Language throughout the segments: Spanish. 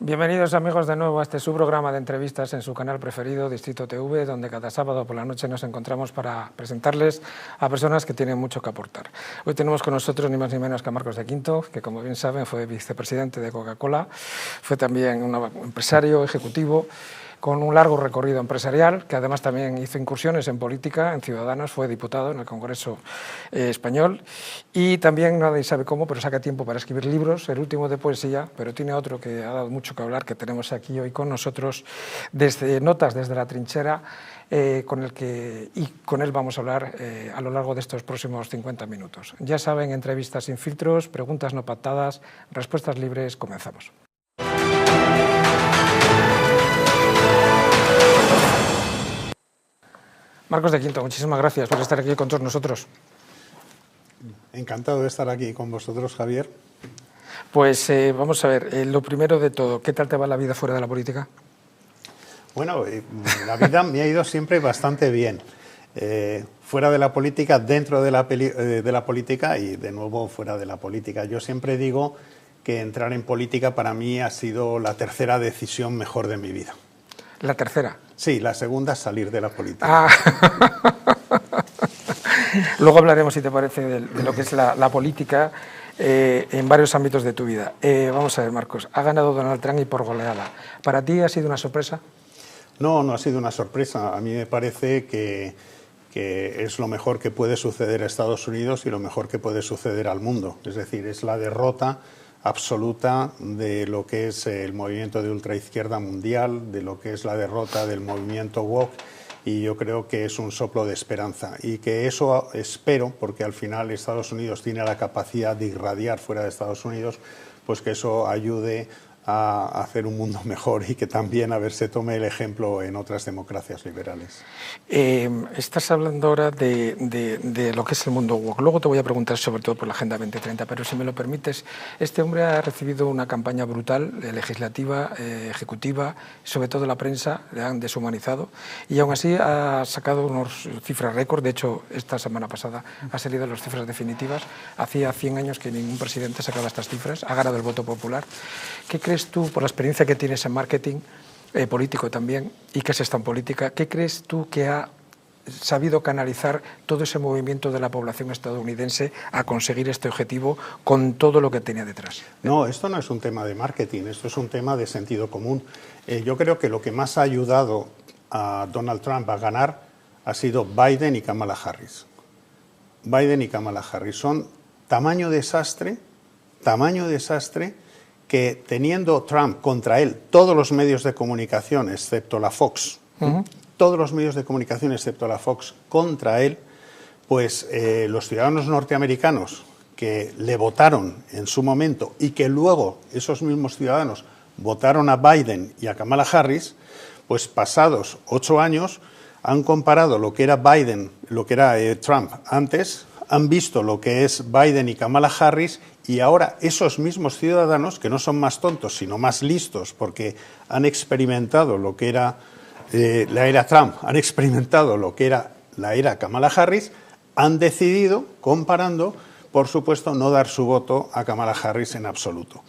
Bienvenidos amigos de nuevo a este subprograma de entrevistas en su canal preferido, Distrito TV, donde cada sábado por la noche nos encontramos para presentarles a personas que tienen mucho que aportar. Hoy tenemos con nosotros ni más ni menos que a Marcos de Quinto, que como bien saben fue vicepresidente de Coca-Cola, fue también un empresario ejecutivo con un largo recorrido empresarial, que además también hizo incursiones en política, en Ciudadanos, fue diputado en el Congreso español y también, nadie sabe cómo, pero saca tiempo para escribir libros, el último de poesía, pero tiene otro que ha dado mucho que hablar, que tenemos aquí hoy con nosotros, desde Notas desde la Trinchera, con él vamos a hablar a lo largo de estos próximos 50 minutos. Ya saben, entrevistas sin filtros, preguntas no pactadas, respuestas libres, comenzamos. Marcos de Quinto, muchísimas gracias por estar aquí con todos nosotros. Encantado de estar aquí con vosotros, Javier. Pues vamos a ver, lo primero de todo, ¿qué tal te va la vida fuera de la política? Bueno, la vida me ha ido siempre bastante bien. Fuera de la política, dentro de la política y de nuevo fuera de la política. Yo siempre digo que entrar en política para mí ha sido la tercera decisión mejor de mi vida. ¿La tercera? Sí, la segunda es salir de la política. Luego hablaremos, si te parece, de lo que es la política en varios ámbitos de tu vida. Vamos a ver, Marcos, ha ganado Donald Trump y por goleada. ¿Para ti ha sido una sorpresa? No, no ha sido una sorpresa. A mí me parece que es lo mejor que puede suceder a Estados Unidos y lo mejor que puede suceder al mundo. Es decir, es la derrota absoluta de lo que es el movimiento de ultraizquierda mundial, de lo que es la derrota del movimiento woke, y yo creo que es un soplo de esperanza y que eso espero, porque al final Estados Unidos tiene la capacidad de irradiar fuera de Estados Unidos, pues que eso ayude a hacer un mundo mejor y que también, a ver, se tome el ejemplo en otras democracias liberales. Estás hablando ahora de lo que es el mundo woke. Luego te voy a preguntar sobre todo por la Agenda 2030, pero si me lo permites, este hombre ha recibido una campaña brutal, legislativa, ejecutiva, sobre todo la prensa, le han deshumanizado y aún así ha sacado unas cifras récord. De hecho, esta semana pasada ha salido las cifras definitivas. Hacía 100 años que ningún presidente sacaba estas cifras, ha ganado el voto popular. ¿Qué crees tú, por la experiencia que tienes en marketing, político también, y que has estado en política, qué crees tú que ha sabido canalizar todo ese movimiento de la población estadounidense a conseguir este objetivo con todo lo que tenía detrás? No, esto no es un tema de marketing, esto es un tema de sentido común. Yo creo que lo que más ha ayudado a Donald Trump a ganar ha sido Biden y Kamala Harris. Biden y Kamala Harris son tamaño desastre, que teniendo Trump contra él todos los medios de comunicación, excepto la Fox, todos los medios de comunicación, excepto la Fox, contra él, pues los ciudadanos norteamericanos que le votaron en su momento y que luego esos mismos ciudadanos votaron a Biden y a Kamala Harris, pues pasados 8 años han comparado lo que era Biden, lo que era Trump antes, han visto lo que es Biden y Kamala Harris. Y ahora esos mismos ciudadanos, que no son más tontos, sino más listos, porque han experimentado lo que era la era Trump, han experimentado lo que era la era Kamala Harris, han decidido, comparando, por supuesto, no dar su voto a Kamala Harris en absoluto.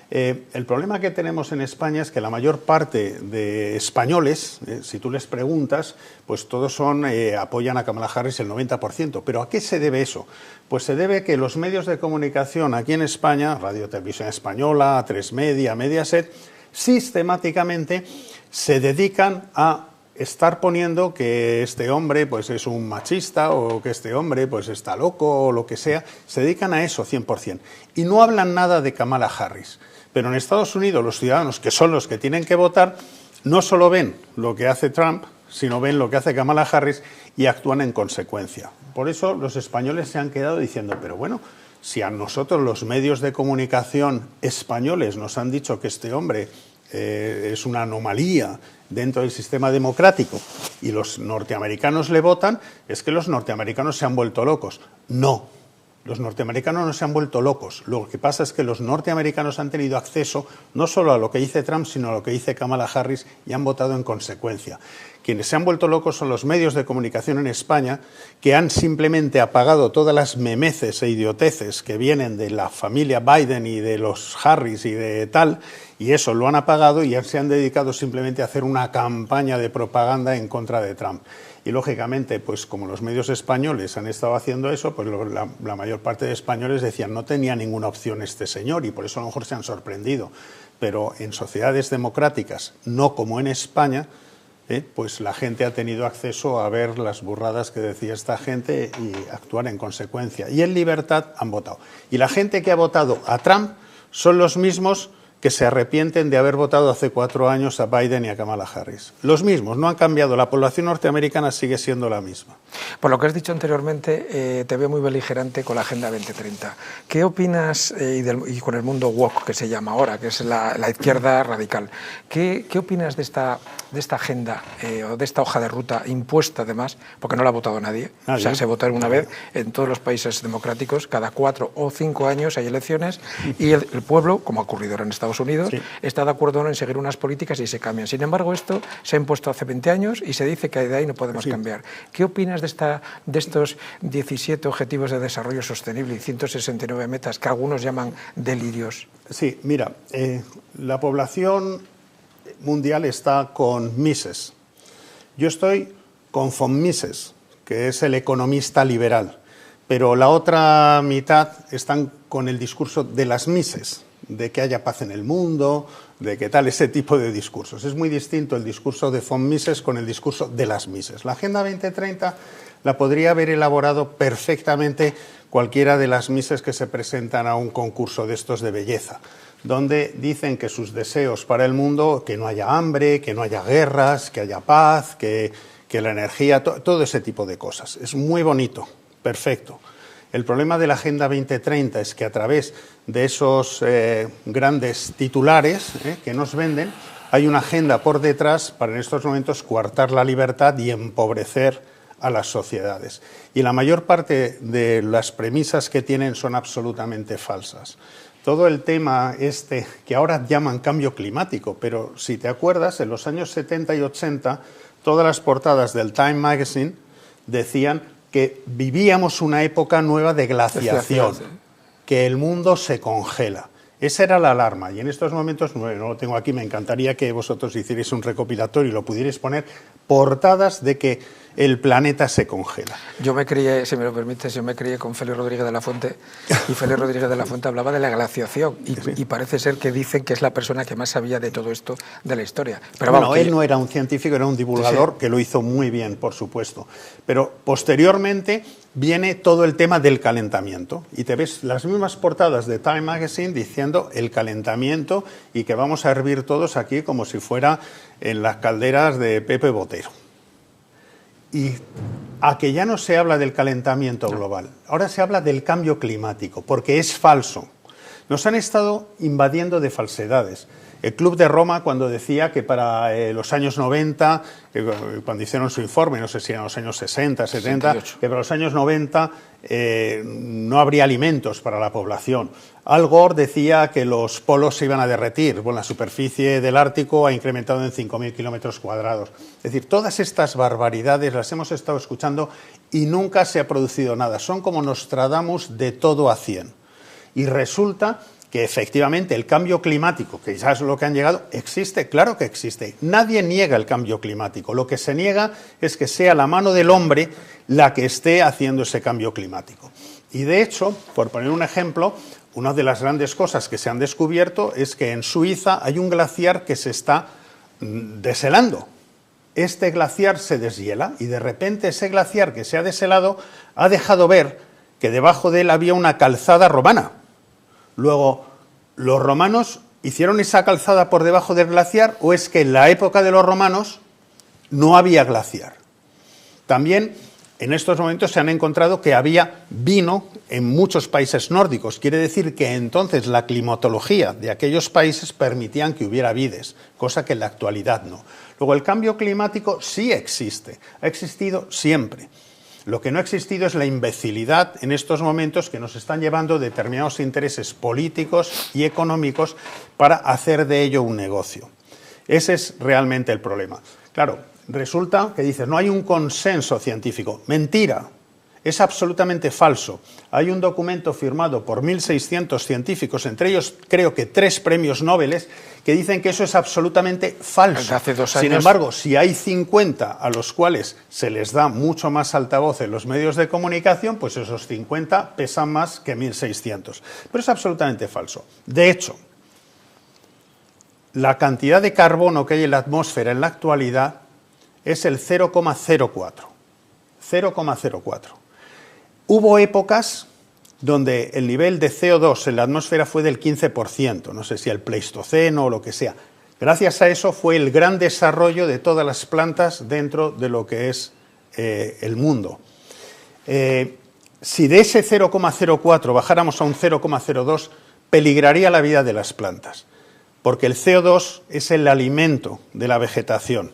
El problema que tenemos en España es que la mayor parte de españoles, si tú les preguntas, pues todos apoyan a Kamala Harris el 90%. ¿Pero a qué se debe eso? Pues se debe que los medios de comunicación aquí en España, Radio Televisión Española, A3 Media, Mediaset, sistemáticamente se dedican a estar poniendo que este hombre pues es un machista o que este hombre pues está loco o lo que sea. Se dedican a eso 100%. Y no hablan nada de Kamala Harris. Pero en Estados Unidos los ciudadanos, que son los que tienen que votar, no solo ven lo que hace Trump, sino ven lo que hace Kamala Harris y actúan en consecuencia. Por eso los españoles se han quedado diciendo, pero bueno, si a nosotros los medios de comunicación españoles nos han dicho que este hombre es una anomalía dentro del sistema democrático y los norteamericanos le votan, es que los norteamericanos se han vuelto locos. No, Los norteamericanos no se han vuelto locos. Lo que pasa es que los norteamericanos han tenido acceso no solo a lo que dice Trump, sino a lo que dice Kamala Harris y han votado en consecuencia. Quienes se han vuelto locos son los medios de comunicación en España, que han simplemente apagado todas las memeces e idioteces que vienen de la familia Biden y de los Harris y de tal, y eso lo han apagado y se han dedicado simplemente a hacer una campaña de propaganda en contra de Trump. Y lógicamente, pues como los medios españoles han estado haciendo eso, pues la mayor parte de españoles decían no tenía ninguna opción este señor y por eso a lo mejor se han sorprendido. Pero en sociedades democráticas, no como en España, pues la gente ha tenido acceso a ver las burradas que decía esta gente y actuar en consecuencia. Y en libertad han votado. Y la gente que ha votado a Trump son los mismos que se arrepienten de haber votado hace 4 años a Biden y a Kamala Harris. Los mismos, no han cambiado. La población norteamericana sigue siendo la misma. Por lo que has dicho anteriormente, te veo muy beligerante con la Agenda 2030. ¿Qué opinas, y con el mundo woke, que se llama ahora, que es la izquierda radical? ¿Qué opinas de esta agenda o de esta hoja de ruta impuesta, además, porque no la ha votado nadie? O sea, se vota una vez en todos los países democráticos, cada 4 o 5 años hay elecciones y el pueblo, como ha ocurrido ahora en Estados Unidos, está de acuerdo en seguir unas políticas y se cambian. Sin embargo, esto se ha impuesto hace 20 años y se dice que de ahí no podemos cambiar. ¿Qué opinas de estos 17 Objetivos de Desarrollo Sostenible y 169 metas que algunos llaman delirios? Sí, mira, la población mundial está con Mises. Yo estoy con von Mises, que es el economista liberal, pero la otra mitad están con el discurso de las Mises, de que haya paz en el mundo, de que tal, ese tipo de discursos. Es muy distinto el discurso de von Mises con el discurso de las Mises. La Agenda 2030 la podría haber elaborado perfectamente cualquiera de las Mises que se presentan a un concurso de estos de belleza, donde dicen que sus deseos para el mundo, que no haya hambre, que no haya guerras, que haya paz, que la energía, todo ese tipo de cosas. Es muy bonito, perfecto. El problema de la Agenda 2030 es que a través de esos grandes titulares que nos venden, hay una agenda por detrás para en estos momentos coartar la libertad y empobrecer a las sociedades. Y la mayor parte de las premisas que tienen son absolutamente falsas. Todo el tema que ahora llaman cambio climático, pero si te acuerdas, en los años 70 y 80, todas las portadas del Time Magazine decían que vivíamos una época nueva de glaciación, que el mundo se congela. Esa era la alarma y en estos momentos, no lo tengo aquí, me encantaría que vosotros hicierais un recopilatorio y lo pudierais poner, portadas de que el planeta se congela. Yo me crié, si me lo permites, con Félix Rodríguez de la Fuente y Félix Rodríguez de la Fuente hablaba de la glaciación y parece ser que dicen que es la persona que más sabía de todo esto de la historia. Pero bueno, él no era un científico, era un divulgador que lo hizo muy bien, por supuesto. Pero posteriormente viene todo el tema del calentamiento y te ves las mismas portadas de Time Magazine diciendo el calentamiento y que vamos a hervir todos aquí como si fuera en las calderas de Pepe Botero. Y a que ya no se habla del calentamiento global, ahora se habla del cambio climático, porque es falso. Nos han estado invadiendo de falsedades. El Club de Roma, cuando decía que para los años 90, cuando hicieron su informe, no sé si eran los años 60, 70, 68. Que para los años 90 no habría alimentos para la población. Al Gore decía que los polos se iban a derretir. Bueno, la superficie del Ártico ha incrementado en 5.000 kilómetros cuadrados. Es decir, todas estas barbaridades las hemos estado escuchando y nunca se ha producido nada. Son como Nostradamus de todo a 100. Y resulta que efectivamente el cambio climático, que ya es lo que han llegado, existe, claro que existe. Nadie niega el cambio climático. Lo que se niega es que sea la mano del hombre la que esté haciendo ese cambio climático. Y de hecho, por poner un ejemplo, una de las grandes cosas que se han descubierto es que en Suiza hay un glaciar que se está deshelando. Este glaciar se deshiela y de repente ese glaciar que se ha deshelado ha dejado ver que debajo de él había una calzada romana. Luego, ¿los romanos hicieron esa calzada por debajo del glaciar o es que en la época de los romanos no había glaciar? También en estos momentos se han encontrado que había vino en muchos países nórdicos. Quiere decir que entonces la climatología de aquellos países permitían que hubiera vides, cosa que en la actualidad no. Luego, el cambio climático sí existe, ha existido siempre. Lo que no ha existido es la imbecilidad en estos momentos que nos están llevando determinados intereses políticos y económicos para hacer de ello un negocio. Ese es realmente el problema. Claro, resulta que dices, no hay un consenso científico. Mentira. Es absolutamente falso. Hay un documento firmado por 1.600 científicos, entre ellos creo que 3 premios Nobel, que dicen que eso es absolutamente falso. Hace 2 años... Sin embargo, si hay 50 a los cuales se les da mucho más altavoz en los medios de comunicación, pues esos 50 pesan más que 1.600. Pero es absolutamente falso. De hecho, la cantidad de carbono que hay en la atmósfera en la actualidad es el 0,04. 0,04. Hubo épocas donde el nivel de CO2 en la atmósfera fue del 15%, no sé si el Pleistoceno o lo que sea. Gracias a eso fue el gran desarrollo de todas las plantas dentro de lo que es el mundo. Si de ese 0,04 bajáramos a un 0,02, peligraría la vida de las plantas, porque el CO2 es el alimento de la vegetación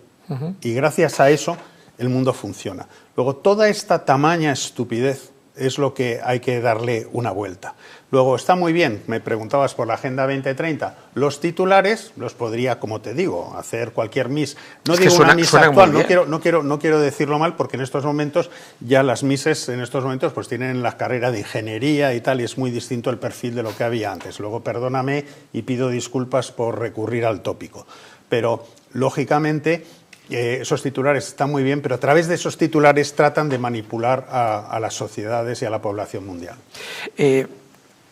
y gracias a eso el mundo funciona. Luego, toda esta tamaña estupidez es lo que hay que darle una vuelta. Luego, está muy bien, me preguntabas por la Agenda 2030, los titulares los podría, como te digo, hacer cualquier Miss. No digo una Miss actual, no quiero decirlo mal, porque en estos momentos ya las Misses en estos momentos pues tienen la carrera de ingeniería y tal, y es muy distinto el perfil de lo que había antes. Luego, perdóname y pido disculpas por recurrir al tópico. Pero, lógicamente, esos titulares están muy bien, pero a través de esos titulares tratan de manipular a las sociedades y a la población mundial.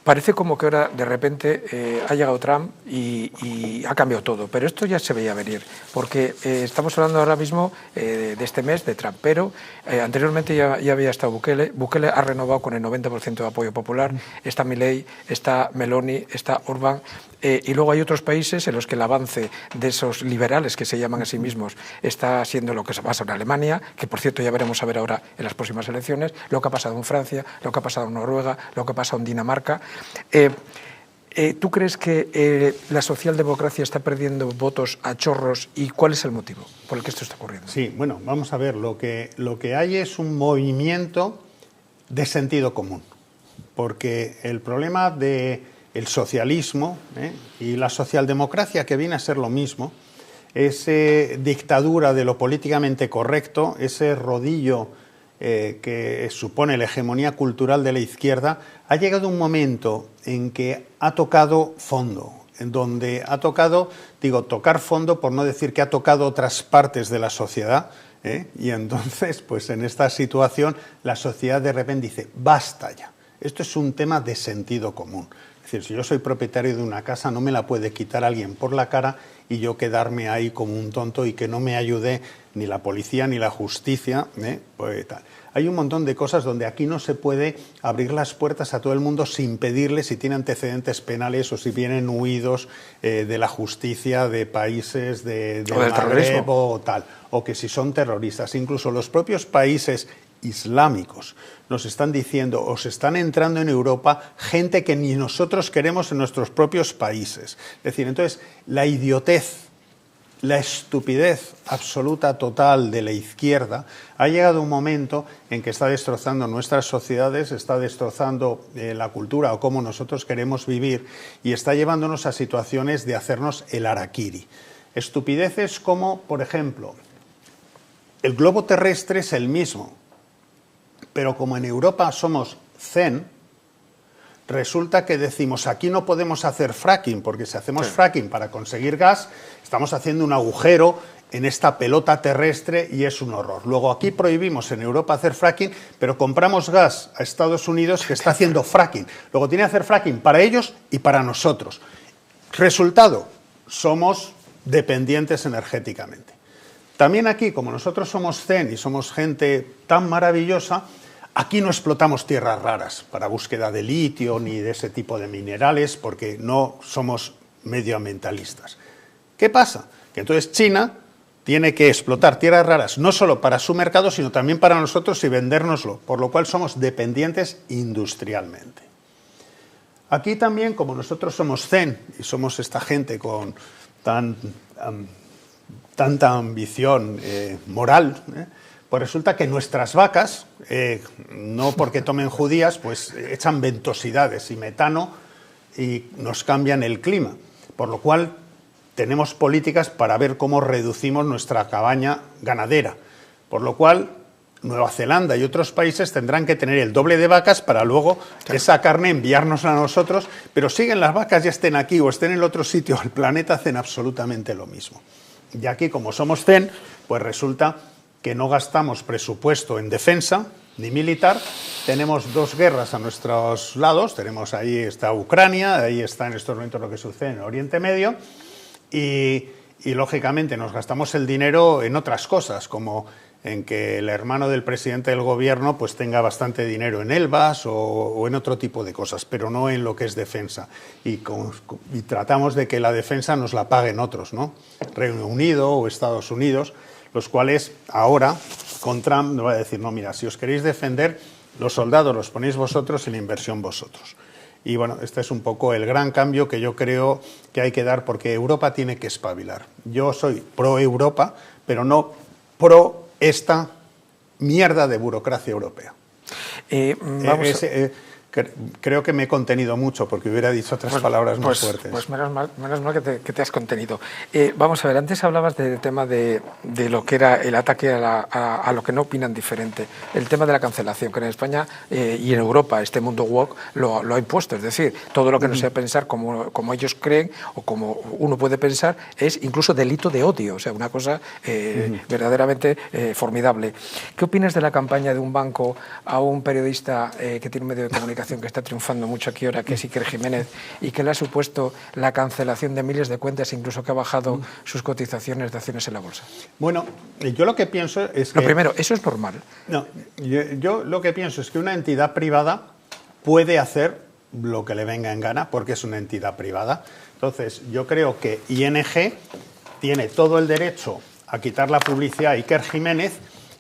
Parece como que ahora de repente ha llegado Trump y ha cambiado todo, pero esto ya se veía venir, porque estamos hablando ahora mismo de este mes de Trump, pero anteriormente ya había estado Bukele. Bukele ha renovado con el 90% de apoyo popular, está Milei, está Meloni, está Orbán, y luego hay otros países en los que el avance de esos liberales que se llaman a sí mismos está siendo lo que se pasa en Alemania, que por cierto ya veremos a ver ahora en las próximas elecciones, lo que ha pasado en Francia, lo que ha pasado en Noruega, lo que ha pasado en Dinamarca. ¿Tú crees que la socialdemocracia está perdiendo votos a chorros y cuál es el motivo por el que esto está ocurriendo? Sí, bueno, vamos a ver, lo que hay es un movimiento de sentido común, porque el problema del socialismo y la socialdemocracia, que viene a ser lo mismo, esa dictadura de lo políticamente correcto, ese rodillo que supone la hegemonía cultural de la izquierda, ha llegado un momento en que ha tocado fondo, en donde ha tocado, digo, tocar fondo por no decir que ha tocado otras partes de la sociedad, y entonces, pues en esta situación, la sociedad de repente dice, basta ya, esto es un tema de sentido común. Es decir, si yo soy propietario de una casa, no me la puede quitar alguien por la cara y yo quedarme ahí como un tonto y que no me ayude ni la policía ni la justicia. Pues tal. Hay un montón de cosas donde aquí no se puede abrir las puertas a todo el mundo sin pedirle si tiene antecedentes penales o si vienen huidos de la justicia de países de Magreb o tal, o que si son terroristas. Incluso los propios países islámicos nos están diciendo, os están entrando en Europa gente que ni nosotros queremos en nuestros propios países. Es decir, entonces, la idiotez, la estupidez absoluta total de la izquierda ha llegado a un momento en que está destrozando nuestras sociedades, está destrozando la cultura o cómo nosotros queremos vivir y está llevándonos a situaciones de hacernos el harakiri. Estupideces como, por ejemplo, el globo terrestre es el mismo, pero como en Europa somos zen, resulta que decimos, aquí no podemos hacer fracking, porque si hacemos fracking para conseguir gas, estamos haciendo un agujero en esta pelota terrestre y es un horror. Luego aquí prohibimos en Europa hacer fracking, pero compramos gas a Estados Unidos que está haciendo fracking. Luego tiene que hacer fracking para ellos y para nosotros. Resultado, somos dependientes energéticamente. También aquí, como nosotros somos zen y somos gente tan maravillosa, aquí no explotamos tierras raras para búsqueda de litio ni de ese tipo de minerales porque no somos medioambientalistas. ¿Qué pasa? Que entonces China tiene que explotar tierras raras no solo para su mercado, sino también para nosotros y vendérnoslo, por lo cual somos dependientes industrialmente. Aquí también, como nosotros somos zen y somos esta gente con tanta ambición moral, Pues resulta que nuestras vacas, no porque tomen judías, pues echan ventosidades y metano y nos cambian el clima. Por lo cual tenemos políticas para ver cómo reducimos nuestra cabaña ganadera. Por lo cual Nueva Zelanda y otros países tendrán que tener el doble de vacas para luego esa carne enviárnosla a nosotros, pero siguen las vacas, ya estén aquí o estén en el otro sitio del planeta, hacen absolutamente lo mismo. Y aquí, como somos zen, pues resulta que no gastamos presupuesto en defensa ni militar, tenemos dos guerras a nuestros lados, tenemos ahí está Ucrania, ahí está en estos momentos lo que sucede en Oriente Medio, y lógicamente nos gastamos el dinero en otras cosas, como en que el hermano del presidente del gobierno pues tenga bastante dinero en Elbas o en otro tipo de cosas, pero no en lo que es defensa. Y tratamos de que la defensa nos la paguen otros, ¿no? Reino Unido o Estados Unidos, los cuales ahora, con Trump, nos va a decir, no, mira, si os queréis defender, los soldados los ponéis vosotros y la inversión vosotros. Y bueno, este es un poco el gran cambio que yo creo que hay que dar, porque Europa tiene que espabilar. Yo soy pro Europa, pero no pro esta mierda de burocracia europea. Creo que me he contenido mucho porque hubiera dicho otras palabras más fuertes. Pues menos mal que te has contenido. Vamos a ver, antes hablabas del tema de lo que era el ataque a lo que no opinan diferente. El tema de la cancelación, que en España y en Europa este mundo woke lo ha impuesto. Es decir, todo lo que no sea pensar como ellos creen o como uno puede pensar es incluso delito de odio. O sea, una cosa verdaderamente formidable. ¿Qué opinas de la campaña de un banco a un periodista que tiene un medio de comunicación que está triunfando mucho aquí ahora, que es Iker Jiménez, y que le ha supuesto la cancelación de miles de cuentas, incluso que ha bajado sus cotizaciones de acciones en la bolsa? Bueno, yo lo que pienso es que... Lo primero, ¿eso es normal? No, yo lo que pienso es que una entidad privada puede hacer lo que le venga en gana, porque es una entidad privada. Entonces, yo creo que ING tiene todo el derecho a quitar la publicidad a Iker Jiménez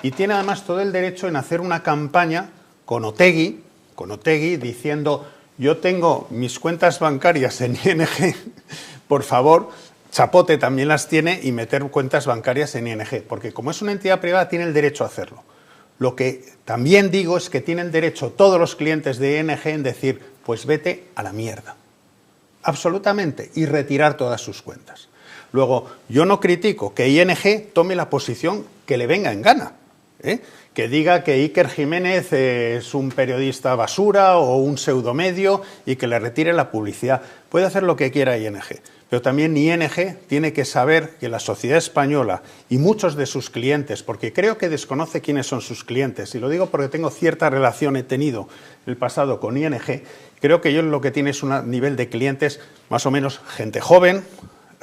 y tiene además todo el derecho en hacer una campaña con Otegi diciendo, yo tengo mis cuentas bancarias en ING, por favor, Chapote también las tiene, y meter cuentas bancarias en ING, porque como es una entidad privada tiene el derecho a hacerlo. Lo que también digo es que tienen derecho todos los clientes de ING en decir, pues vete a la mierda, absolutamente, y retirar todas sus cuentas. Luego, yo no critico que ING tome la posición que le venga en gana, que diga que Iker Jiménez es un periodista basura o un pseudomedio y que le retire la publicidad. Puede hacer lo que quiera ING, pero también ING tiene que saber que la sociedad española y muchos de sus clientes, porque creo que desconoce quiénes son sus clientes, y lo digo porque tengo cierta relación, he tenido el pasado con ING, creo que ellos lo que tienen es un nivel de clientes más o menos gente joven,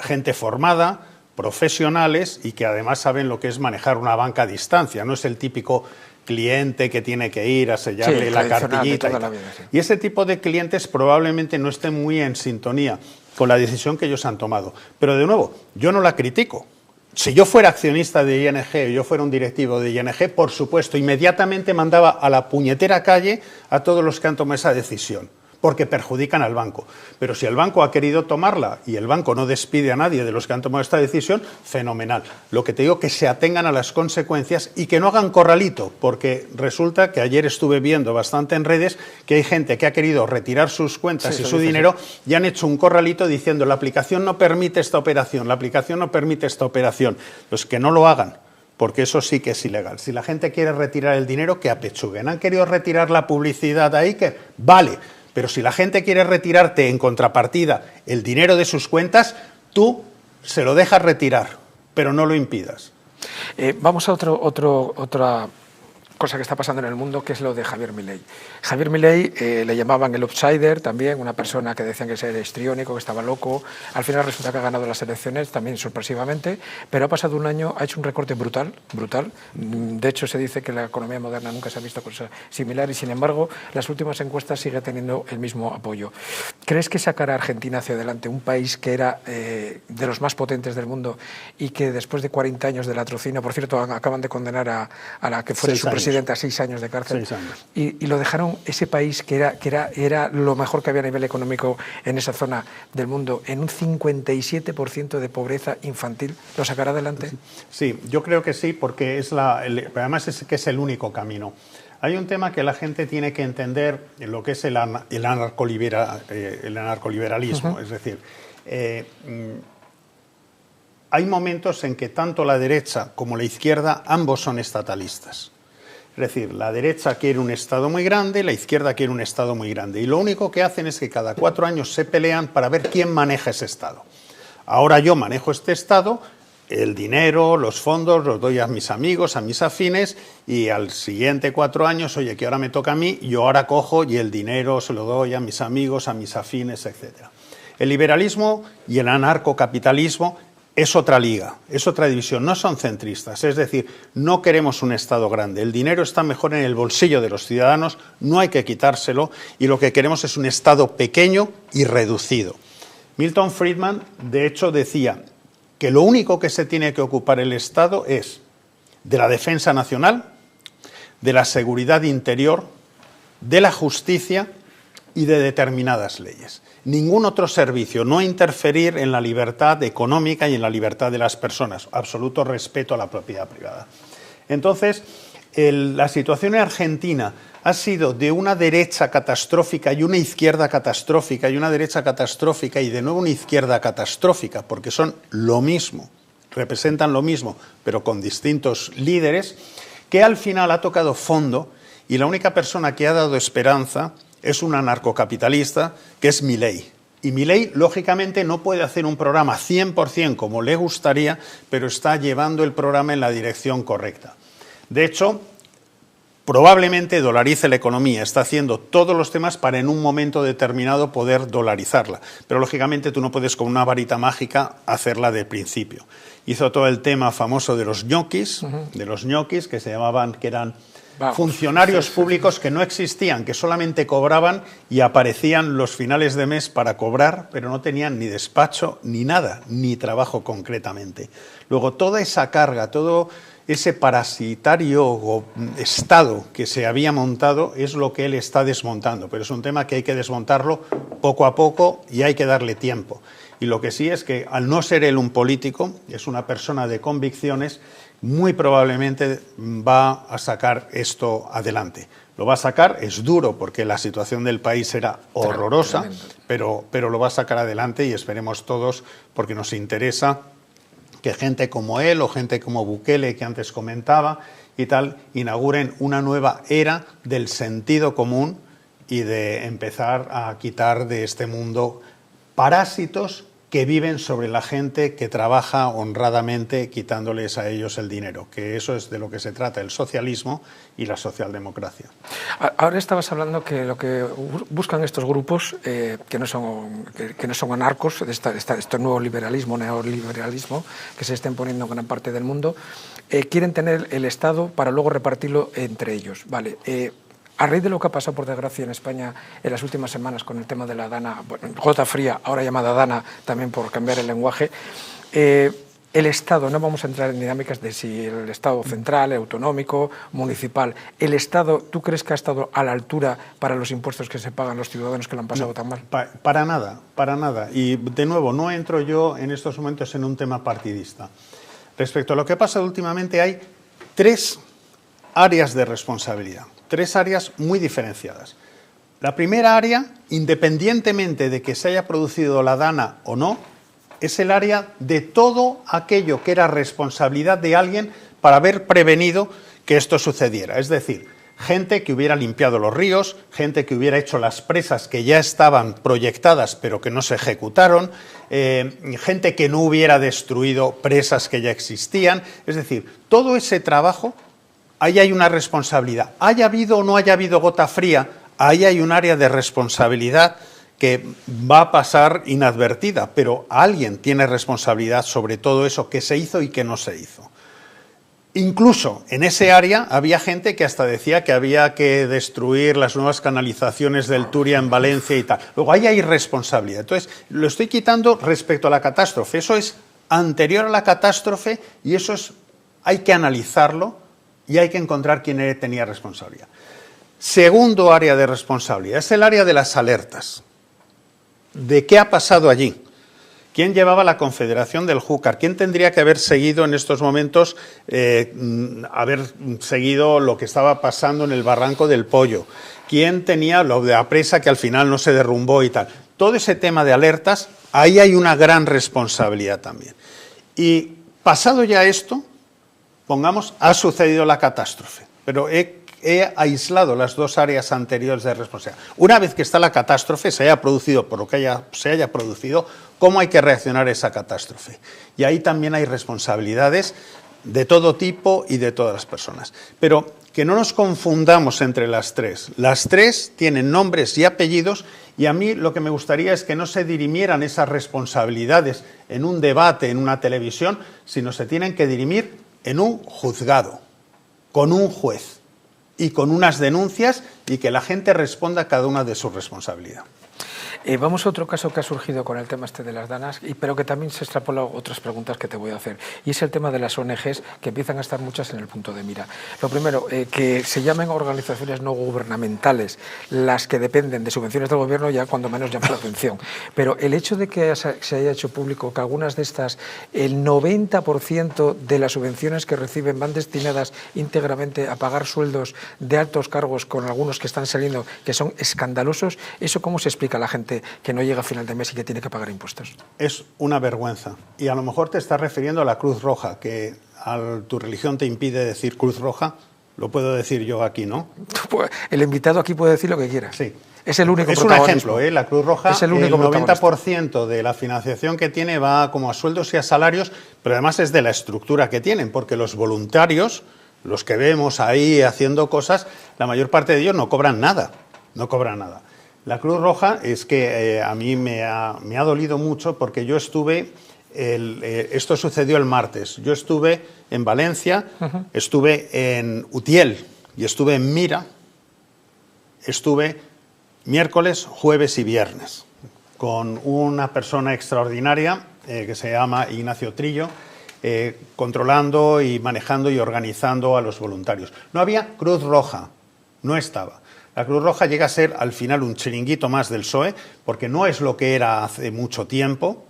gente formada, profesionales y que además saben lo que es manejar una banca a distancia. No es el típico cliente que tiene que ir a sellarle la cartillita. Y ese tipo de clientes probablemente no estén muy en sintonía con la decisión que ellos han tomado. Pero de nuevo, yo no la critico. Si yo fuera accionista de ING o yo fuera un directivo de ING, por supuesto, inmediatamente mandaba a la puñetera calle a todos los que han tomado esa decisión, porque perjudican al banco. Pero si el banco ha querido tomarla y el banco no despide a nadie de los que han tomado esta decisión, fenomenal. Lo que te digo, que se atengan a las consecuencias y que no hagan corralito, porque resulta que ayer estuve viendo bastante en redes que hay gente que ha querido retirar sus cuentas y su dinero y han hecho un corralito diciendo la aplicación no permite esta operación, la aplicación no permite esta operación. Pues que no lo hagan, porque eso sí que es ilegal. Si la gente quiere retirar el dinero, que apechuguen. ¿Han querido retirar la publicidad ahí? Que vale. Pero si la gente quiere retirarte en contrapartida el dinero de sus cuentas, tú se lo dejas retirar, pero no lo impidas. Vamos a otra cosa que está pasando en el mundo, que es lo de Javier Milei. Javier Milei le llamaban el outsider también, una persona que decían que era histriónico, que estaba loco. Al final resulta que ha ganado las elecciones, también sorpresivamente, pero ha pasado un año, ha hecho un recorte brutal. De hecho, se dice que la economía moderna nunca se ha visto cosa similar y, sin embargo, las últimas encuestas sigue teniendo el mismo apoyo. ¿Crees que sacará a Argentina hacia adelante, un país que era de los más potentes del mundo y que después de 40 años de latrocinio, por cierto, acaban de condenar a la que fue su presidenta a 6 años de cárcel, 6 años. Y lo dejaron, ese país que era lo mejor que había a nivel económico en esa zona del mundo, en un 57% de pobreza infantil, ¿lo sacará adelante? Sí, yo creo que sí, porque además es que es el único camino. Hay un tema que la gente tiene que entender en lo que es el anarcoliberalismo. Es decir, hay momentos en que tanto la derecha como la izquierda ambos son estatalistas. Es decir, la derecha quiere un Estado muy grande, la izquierda quiere un Estado muy grande. Y lo único que hacen es que cada 4 años se pelean para ver quién maneja ese Estado. Ahora yo manejo este Estado, el dinero, los fondos los doy a mis amigos, a mis afines, y al siguiente 4 años, oye, que ahora me toca a mí, yo ahora cojo y el dinero se lo doy a mis amigos, a mis afines, etc. El liberalismo y el anarcocapitalismo es otra liga, es otra división, no son centristas, es decir, no queremos un Estado grande, el dinero está mejor en el bolsillo de los ciudadanos, no hay que quitárselo, y lo que queremos es un Estado pequeño y reducido. Milton Friedman, de hecho, decía que lo único que se tiene que ocupar el Estado es de la defensa nacional, de la seguridad interior, de la justicia y de determinadas leyes. Ningún otro servicio, no interferir en la libertad económica y en la libertad de las personas, absoluto respeto a la propiedad privada. Entonces, la situación en Argentina ha sido de una derecha catastrófica y una izquierda catastrófica, y una derecha catastrófica y de nuevo una izquierda catastrófica, porque son lo mismo, representan lo mismo, pero con distintos líderes, que al final ha tocado fondo, y la única persona que ha dado esperanza es un anarcocapitalista, que es Milei. Y Milei, lógicamente, no puede hacer un programa 100% como le gustaría, pero está llevando el programa en la dirección correcta. De hecho, probablemente dolarice la economía, está haciendo todos los temas para en un momento determinado poder dolarizarla. Pero lógicamente tú no puedes con una varita mágica hacerla de principio. Hizo todo el tema famoso de los ñoquis, que se llamaban, que eran funcionarios públicos que no existían, que solamente cobraban y aparecían los finales de mes para cobrar, pero no tenían ni despacho ni nada, ni trabajo concretamente. Luego toda esa carga, todo ese parasitario Estado que se había montado es lo que él está desmontando, pero es un tema que hay que desmontarlo poco a poco y hay que darle tiempo. Y lo que sí es que, al no ser él un político, es una persona de convicciones, muy probablemente va a sacar esto adelante. Lo va a sacar, es duro porque la situación del país era horrorosa, pero lo va a sacar adelante y esperemos todos, porque nos interesa que gente como él o gente como Bukele, que antes comentaba, y tal, inauguren una nueva era del sentido común y de empezar a quitar de este mundo parásitos que viven sobre la gente que trabaja honradamente quitándoles a ellos el dinero, que eso es de lo que se trata el socialismo y la socialdemocracia. Ahora estabas hablando que lo que buscan estos grupos, que no son anarcos, este nuevo liberalismo, neoliberalismo, que se está imponiendo en gran parte del mundo, quieren tener el Estado para luego repartirlo entre ellos. Vale. A raíz de lo que ha pasado, por desgracia, en España en las últimas semanas con el tema de la DANA, bueno, gota fría, ahora llamada DANA, también por cambiar el lenguaje, el Estado, no vamos a entrar en dinámicas de si el Estado central, autonómico, municipal, el Estado, ¿tú crees que ha estado a la altura para los impuestos que se pagan los ciudadanos que lo han pasado tan mal? Para nada, para nada. Y de nuevo, no entro yo en estos momentos en un tema partidista. Respecto a lo que ha pasado últimamente, hay 3 áreas de responsabilidad. 3 áreas muy diferenciadas. La primera área, independientemente de que se haya producido la DANA o no, es el área de todo aquello que era responsabilidad de alguien para haber prevenido que esto sucediera. Es decir, gente que hubiera limpiado los ríos, gente que hubiera hecho las presas que ya estaban proyectadas pero que no se ejecutaron, gente que no hubiera destruido presas que ya existían. Es decir, todo ese trabajo, ahí hay una responsabilidad. Haya habido o no haya habido gota fría, ahí hay un área de responsabilidad que va a pasar inadvertida, pero alguien tiene responsabilidad sobre todo eso que se hizo y que no se hizo. Incluso en ese área había gente que hasta decía que había que destruir las nuevas canalizaciones del Turia en Valencia y tal. Luego ahí hay responsabilidad. Entonces, lo estoy quitando respecto a la catástrofe. Eso es anterior a la catástrofe y eso es, hay que analizarlo y hay que encontrar quién tenía responsabilidad. Segundo área de responsabilidad es el área de las alertas. ¿De qué ha pasado allí? ¿Quién llevaba la Confederación del Júcar? ¿Quién tendría que haber seguido en estos momentos, haber seguido lo que estaba pasando en el Barranco del Pollo? ¿Quién tenía lo de la presa que al final no se derrumbó y tal? Todo ese tema de alertas, ahí hay una gran responsabilidad también. Y pasado ya esto, pongamos, ha sucedido la catástrofe, pero he aislado las dos áreas anteriores de responsabilidad. Una vez que está la catástrofe, se haya producido por lo que se haya producido, ¿cómo hay que reaccionar a esa catástrofe? Y ahí también hay responsabilidades de todo tipo y de todas las personas. Pero que no nos confundamos entre las tres. Las tres tienen nombres y apellidos y a mí lo que me gustaría es que no se dirimieran esas responsabilidades en un debate, en una televisión, sino se tienen que dirimir en un juzgado, con un juez y con unas denuncias y que la gente responda a cada una de su responsabilidad. Vamos a otro caso que ha surgido con el tema este de las danas, pero que también se extrapola a otras preguntas que te voy a hacer. Y es el tema de las ONGs, que empiezan a estar muchas en el punto de mira. Lo primero, que se llamen organizaciones no gubernamentales, las que dependen de subvenciones del gobierno, ya cuando menos llama la atención. Pero el hecho de que se haya hecho público que algunas de estas, el 90% de las subvenciones que reciben van destinadas íntegramente a pagar sueldos de altos cargos, con algunos que están saliendo que son escandalosos, ¿eso cómo se explica a la gente que no llega a final de mes y que tiene que pagar impuestos? Es una vergüenza. Y a lo mejor te estás refiriendo a la Cruz Roja, que tu religión te impide decir Cruz Roja. Lo puedo decir yo aquí, ¿no? El invitado aquí puede decir lo que quiera. Sí. Es el único Es un ejemplo, la Cruz Roja, es el 90% de la financiación que tiene va como a sueldos y a salarios, pero además es de la estructura que tienen, porque los voluntarios, los que vemos ahí haciendo cosas, la mayor parte de ellos no cobran nada, no cobran nada. La Cruz Roja es que a mí me ha dolido mucho porque yo estuve, esto sucedió el martes, yo estuve en Valencia, estuve en Utiel y estuve en Mira, estuve miércoles, jueves y viernes con una persona extraordinaria que se llama Ignacio Trillo, controlando y manejando y organizando a los voluntarios. No había Cruz Roja, no estaba. La Cruz Roja llega a ser al final un chiringuito más del PSOE, porque no es lo que era hace mucho tiempo.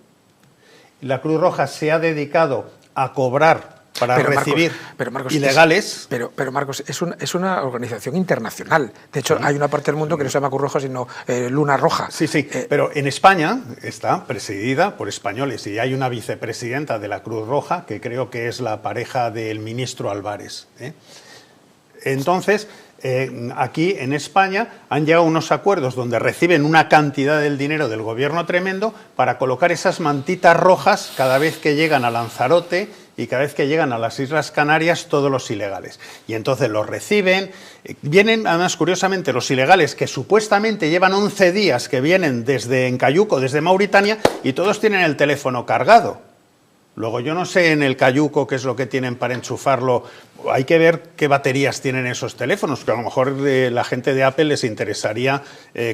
La Cruz Roja se ha dedicado a cobrar para recibir Marcos, ilegales. Pero Marcos, es una organización internacional. De hecho, hay una parte del mundo que no se llama Cruz Roja, sino Luna Roja. Sí, pero en España está presidida por españoles y hay una vicepresidenta de la Cruz Roja, que creo que es la pareja del ministro Álvarez. Entonces, aquí en España han llegado unos acuerdos donde reciben una cantidad del dinero del gobierno tremendo para colocar esas mantitas rojas cada vez que llegan a Lanzarote y cada vez que llegan a las Islas Canarias todos los ilegales. Y entonces los reciben, vienen además curiosamente los ilegales que supuestamente llevan 11 días que vienen desde Encayuco, desde Mauritania, y todos tienen el teléfono cargado. Luego yo no sé en el cayuco qué es lo que tienen para enchufarlo, hay que ver qué baterías tienen esos teléfonos, que a lo mejor la gente de Apple les interesaría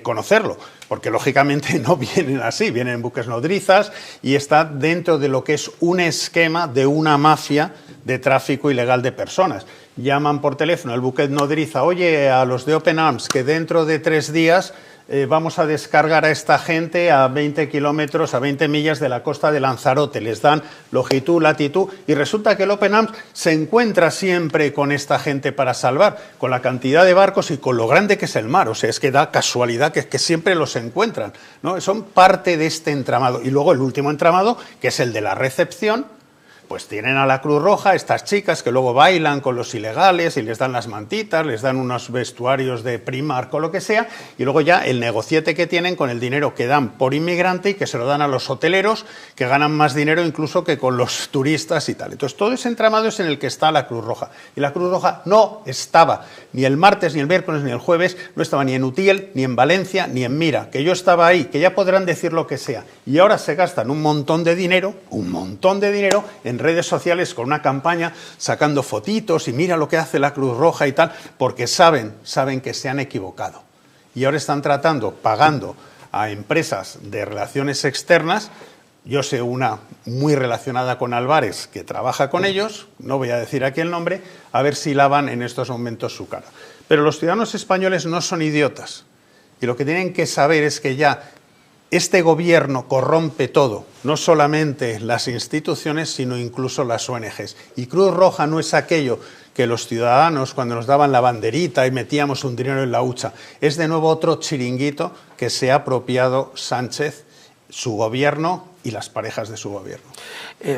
conocerlo, porque lógicamente no vienen así, vienen en buques nodrizas y está dentro de lo que es un esquema de una mafia de tráfico ilegal de personas. Llaman por teléfono al buque nodriza, oye, a los de Open Arms, que dentro de 3 días... vamos a descargar a esta gente a 20 kilómetros, a 20 millas de la costa de Lanzarote. Les dan longitud, latitud y resulta que el Open Arms se encuentra siempre con esta gente para salvar, con la cantidad de barcos y con lo grande que es el mar. O sea, es que da casualidad que siempre los encuentran, ¿no? Son parte de este entramado. Y luego el último entramado, que es el de la recepción, pues tienen a la Cruz Roja, estas chicas que luego bailan con los ilegales y les dan las mantitas, les dan unos vestuarios de Primark o lo que sea, y luego ya el negociete que tienen con el dinero que dan por inmigrante y que se lo dan a los hoteleros, que ganan más dinero incluso que con los turistas y tal. Entonces todo ese entramado es en el que está la Cruz Roja. Y la Cruz Roja no estaba ni el martes, ni el miércoles, ni el jueves, no estaba ni en Utiel, ni en Valencia, ni en Mira, que yo estaba ahí, que ya podrán decir lo que sea. Y ahora se gastan un montón de dinero en en redes sociales con una campaña sacando fotitos y mira lo que hace la Cruz Roja y tal, porque saben que se han equivocado. Y ahora están pagando a empresas de relaciones externas. Yo sé una muy relacionada con Álvarez que trabaja con ellos, no voy a decir aquí el nombre, a ver si lavan en estos momentos su cara. Pero los ciudadanos españoles no son idiotas y lo que tienen que saber es que ya este gobierno corrompe todo, no solamente las instituciones, sino incluso las ONGs. Y Cruz Roja no es aquello que los ciudadanos, cuando nos daban la banderita y metíamos un dinero en la hucha, es de nuevo otro chiringuito que se ha apropiado Sánchez, su gobierno y las parejas de su gobierno.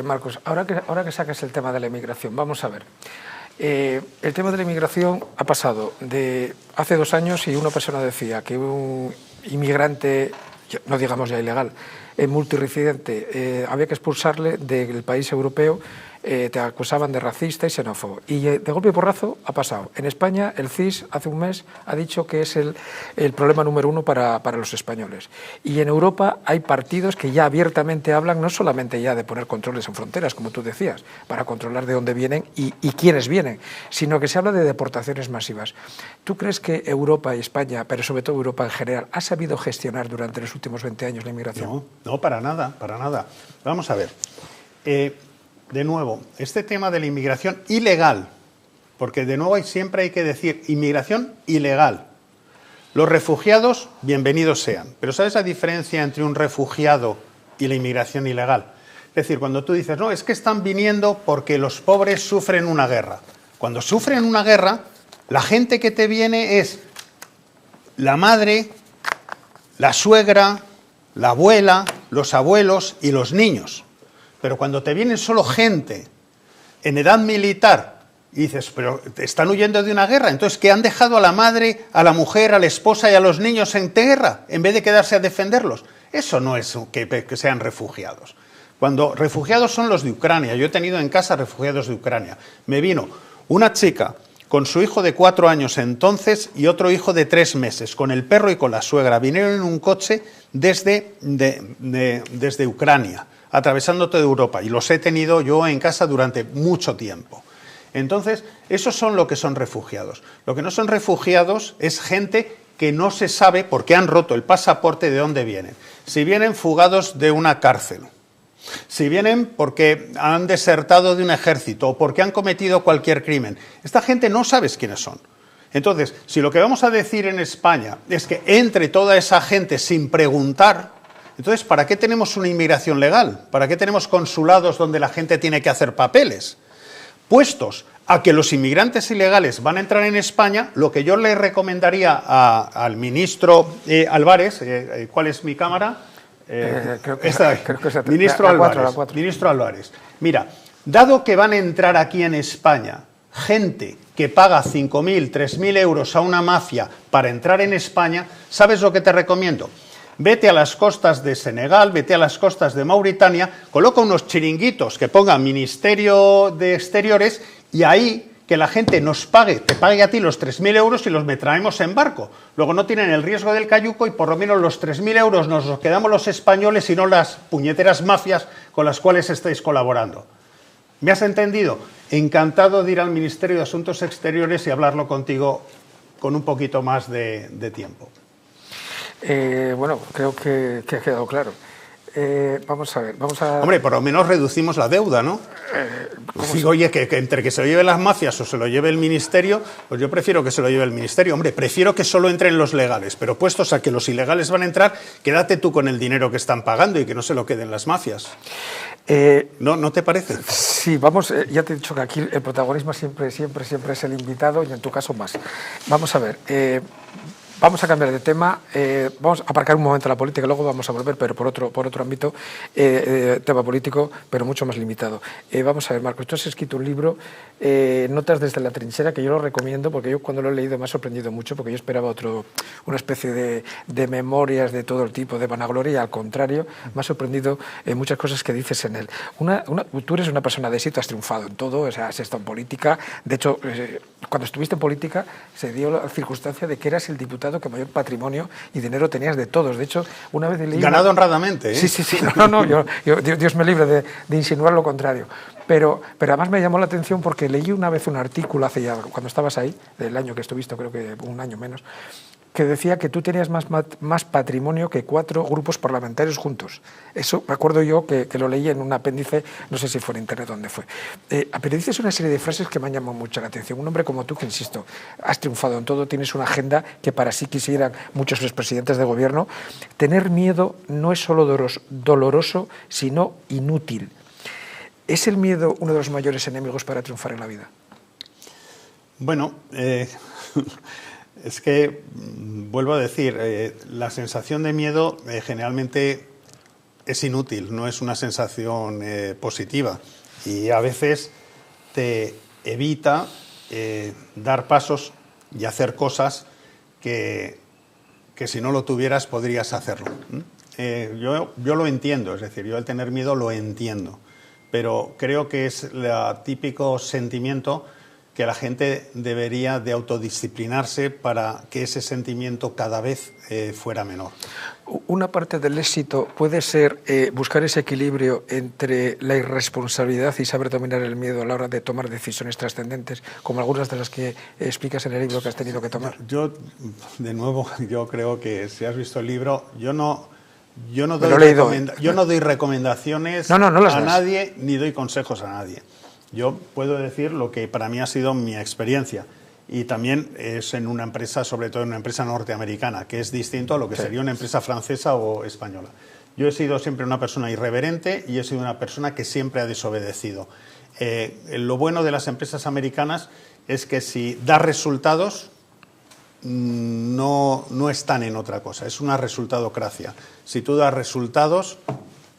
Marcos, ahora que sacas el tema de la inmigración, vamos a ver. El tema de la inmigración ha pasado de hace 2 años y una persona decía que un inmigrante, no digamos ya ilegal, multirresidente, había que expulsarle del país europeo, te acusaban de racista y xenófobo. Y de golpe y porrazo ha pasado. En España el CIS hace un mes ha dicho que es el problema número 1 para los españoles. Y en Europa hay partidos que ya abiertamente hablan no solamente ya de poner controles en fronteras, como tú decías, para controlar de dónde vienen y quiénes vienen, sino que se habla de deportaciones masivas. ¿Tú crees que Europa y España, pero sobre todo Europa en general, ha sabido gestionar durante los últimos 20 años la inmigración? No, para nada, para nada. Vamos a ver. De nuevo, este tema de la inmigración ilegal, porque de nuevo siempre hay que decir inmigración ilegal. Los refugiados, bienvenidos sean. Pero ¿sabes la diferencia entre un refugiado y la inmigración ilegal? Es decir, cuando tú dices, no, es que están viniendo porque los pobres sufren una guerra. Cuando sufren una guerra, la gente que te viene es la madre, la suegra, la abuela, los abuelos y los niños. Pero cuando te vienen solo gente en edad militar y dices, pero están huyendo de una guerra, entonces ¿qué han dejado a la madre, a la mujer, a la esposa y a los niños en guerra en vez de quedarse a defenderlos? Eso no es que sean refugiados. Cuando refugiados son los de Ucrania, yo he tenido en casa refugiados de Ucrania. Me vino una chica con su hijo de 4 años entonces y otro hijo de 3 meses, con el perro y con la suegra. Vinieron en un coche desde Ucrania, atravesando toda Europa, y los he tenido yo en casa durante mucho tiempo. Entonces, esos son lo que son refugiados. Lo que no son refugiados es gente que no se sabe por qué han roto el pasaporte de dónde vienen. Si vienen fugados de una cárcel, si vienen porque han desertado de un ejército o porque han cometido cualquier crimen, esta gente no sabes quiénes son. Entonces, si lo que vamos a decir en España es que entre toda esa gente sin preguntar, entonces, ¿para qué tenemos una inmigración legal? ¿Para qué tenemos consulados donde la gente tiene que hacer papeles? Puestos a que los inmigrantes ilegales van a entrar en España, lo que yo le recomendaría al ministro Álvarez, ¿cuál es mi cámara? Creo que Ministro Álvarez. Ministro Álvarez. Mira, dado que van a entrar aquí en España gente que paga 5.000, 3.000 euros a una mafia para entrar en España, ¿sabes lo que te recomiendo? Vete a las costas de Senegal, vete a las costas de Mauritania, coloca unos chiringuitos que ponga Ministerio de Exteriores y ahí que la gente nos pague, te pague a ti los 3.000 euros y los traemos en barco. Luego no tienen el riesgo del cayuco y por lo menos los 3.000 euros nos los quedamos los españoles y no las puñeteras mafias con las cuales estáis colaborando. ¿Me has entendido? Encantado de ir al Ministerio de Asuntos Exteriores y hablarlo contigo con un poquito más de tiempo. Bueno, creo que ha quedado claro. Vamos a ver, Hombre, por lo menos reducimos la deuda, ¿no? Digo, oye, que entre que se lo lleve las mafias o se lo lleve el Ministerio, pues yo prefiero que se lo lleve el Ministerio. Hombre, prefiero que solo entren los legales, pero puestos a que los ilegales van a entrar, quédate tú con el dinero que están pagando y que no se lo queden las mafias. ¿No te parece? Sí, vamos, ya te he dicho que aquí el protagonismo siempre es el invitado y en tu caso más. Vamos a ver, vamos a cambiar de tema, vamos a aparcar un momento la política, luego vamos a volver, pero por otro ámbito, tema político, pero mucho más limitado. Vamos a ver, Marcos, tú has escrito un libro, Notas desde la trinchera, que yo lo recomiendo, porque yo cuando lo he leído me ha sorprendido mucho, porque yo esperaba una especie de memorias de todo el tipo, de vanagloria, y al contrario, me ha sorprendido muchas cosas que dices en él. Tú eres una persona de éxito, has triunfado en todo, o sea, has estado en política, de hecho, cuando estuviste en política se dio la circunstancia de que eras el diputado diputado que mayor patrimonio y dinero tenías de todos. De hecho, una vez leí... Ganado honradamente, ¿eh? Sí, sí, sí. No, Dios me libre de insinuar lo contrario. Pero además me llamó la atención porque leí una vez un artículo hace ya, cuando estabas ahí, del año que estuviste, creo que un año menos, que decía que tú tenías más patrimonio que 4 grupos parlamentarios juntos. Eso me acuerdo yo que lo leí en un apéndice, no sé si fue en internet o dónde fue. Pero dices una serie de frases que me han llamado mucho la atención. Un hombre como tú, que insisto, has triunfado en todo, tienes una agenda que para sí quisieran muchos expresidentes de gobierno. Tener miedo no es solo doloroso, sino inútil. ¿Es el miedo uno de los mayores enemigos para triunfar en la vida? Bueno, es que, vuelvo a decir, la sensación de miedo generalmente es inútil, no es una sensación positiva y a veces te evita dar pasos y hacer cosas que si no lo tuvieras podrías hacerlo. Yo lo entiendo, es decir, yo el tener miedo lo entiendo, pero creo que es el típico sentimiento que la gente debería de autodisciplinarse para que ese sentimiento cada vez fuera menor. Una parte del éxito puede ser buscar ese equilibrio entre la irresponsabilidad y saber dominar el miedo a la hora de tomar decisiones trascendentes, como algunas de las que explicas en el libro que has tenido que tomar. Yo creo que si has visto el libro, yo no doy recomendaciones a nadie ni doy consejos a nadie. Yo puedo decir lo que para mí ha sido mi experiencia y también es en una empresa, sobre todo en una empresa norteamericana, que es distinto a lo que sería una empresa francesa o española. Yo he sido siempre una persona irreverente y he sido una persona que siempre ha desobedecido. Lo bueno de las empresas americanas es que si da resultados, no están en otra cosa, es una resultadocracia. Si tú das resultados,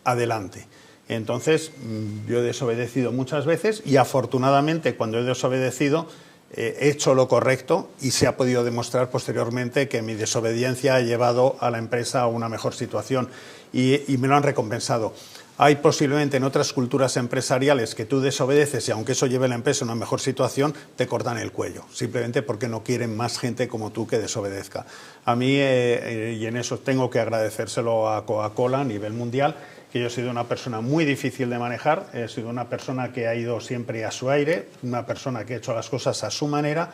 adelante. Entonces, yo he desobedecido muchas veces y afortunadamente cuando he desobedecido he hecho lo correcto y se ha podido demostrar posteriormente que mi desobediencia ha llevado a la empresa a una mejor situación y me lo han recompensado. Hay posiblemente en otras culturas empresariales que tú desobedeces y aunque eso lleve a la empresa a una mejor situación, te cortan el cuello, simplemente porque no quieren más gente como tú que desobedezca. A mí, y en eso tengo que agradecérselo a Coca-Cola a nivel mundial, que yo he sido una persona muy difícil de manejar, he sido una persona que ha ido siempre a su aire, una persona que ha hecho las cosas a su manera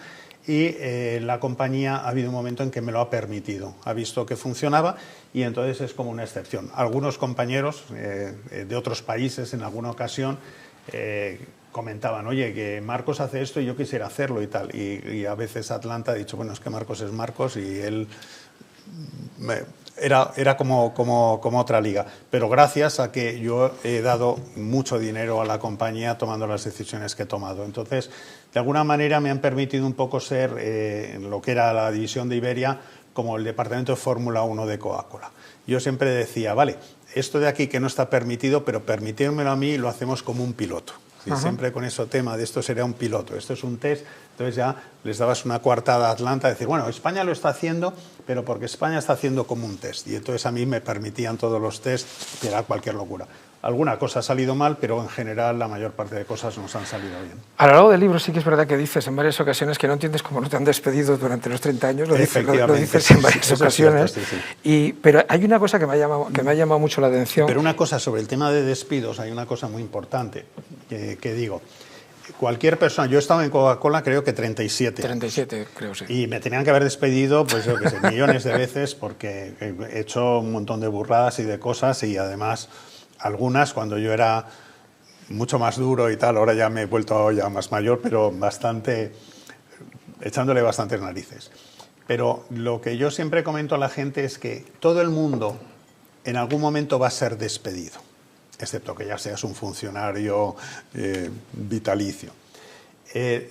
y la compañía ha habido un momento en que me lo ha permitido, ha visto que funcionaba y entonces es como una excepción. Algunos compañeros de otros países en alguna ocasión comentaban, oye, que Marcos hace esto y yo quisiera hacerlo y tal, y a veces Atlanta ha dicho, bueno, es que Marcos es Marcos y él... Era como otra liga, pero gracias a que yo he dado mucho dinero a la compañía tomando las decisiones que he tomado. Entonces, de alguna manera me han permitido un poco ser en lo que era la división de Iberia como el departamento de Fórmula 1 de Coca-Cola. Yo siempre decía, vale, esto de aquí que no está permitido, pero permitírmelo a mí y lo hacemos como un piloto. Y siempre con ese tema de esto sería un piloto, esto es un test, entonces ya les dabas una coartada a Atlanta, decir, bueno, España lo está haciendo, pero porque España está haciendo como un test. Y entonces a mí me permitían todos los tests, que era cualquier locura. Alguna cosa ha salido mal, pero en general la mayor parte de cosas nos han salido bien. A lo largo del libro sí que es verdad que dices en varias ocasiones que no entiendes cómo no te han despedido durante los 30 años, lo dices en varias ocasiones, cierto, sí. Pero hay una cosa que me ha llamado mucho la atención. Pero una cosa sobre el tema de despidos, hay una cosa muy importante que digo. Cualquier persona, yo he estado en Coca-Cola creo que 37. 37, creo, sí. Y me tenían que haber despedido, pues yo qué sé, millones de veces porque he hecho un montón de burradas y de cosas y además algunas cuando yo era mucho más duro y tal, ahora ya me he vuelto ya más mayor, pero echándole bastantes narices. Pero lo que yo siempre comento a la gente es que todo el mundo en algún momento va a ser despedido, excepto que ya seas un funcionario vitalicio.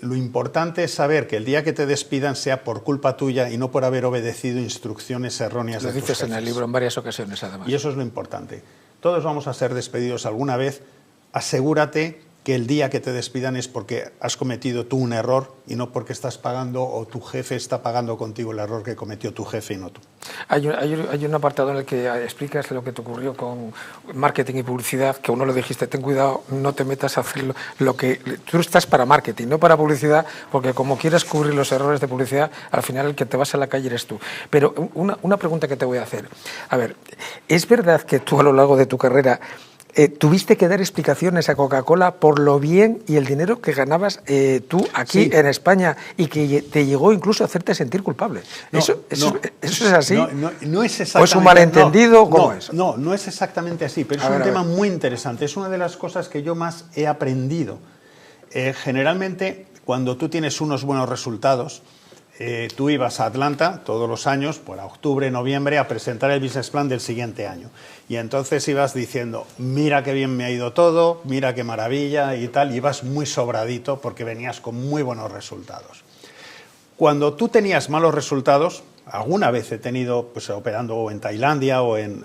Lo importante es saber que el día que te despidan sea por culpa tuya y no por haber obedecido instrucciones erróneas de tus jefes. Lo dices en el libro en varias ocasiones, además. Y eso es lo importante. Todos vamos a ser despedidos alguna vez. Asegúrate que el día que te despidan es porque has cometido tú un error y no porque estás pagando o tu jefe está pagando contigo el error que cometió tu jefe y no tú. Hay un apartado en el que explicas lo que te ocurrió con marketing y publicidad, que a uno le dijiste, ten cuidado, no te metas a hacer lo que... Tú estás para marketing, no para publicidad, porque como quieras cubrir los errores de publicidad, al final el que te vas a la calle eres tú. Pero una pregunta que te voy a hacer. A ver, ¿es verdad que tú a lo largo de tu carrera tuviste que dar explicaciones a Coca-Cola por lo bien y el dinero que ganabas tú aquí en España y que te llegó incluso a hacerte sentir culpable? ¿Eso es así? No es exactamente. ¿O es un malentendido? ¿Cómo es? No es exactamente así, pero es un tema muy interesante. Es una de las cosas que yo más he aprendido. Generalmente, cuando tú tienes unos buenos resultados, tú ibas a Atlanta todos los años, por octubre, noviembre, a presentar el business plan del siguiente año. Y entonces ibas diciendo, mira qué bien me ha ido todo, mira qué maravilla y tal, y ibas muy sobradito porque venías con muy buenos resultados. Cuando tú tenías malos resultados, alguna vez he tenido, pues operando en Tailandia o en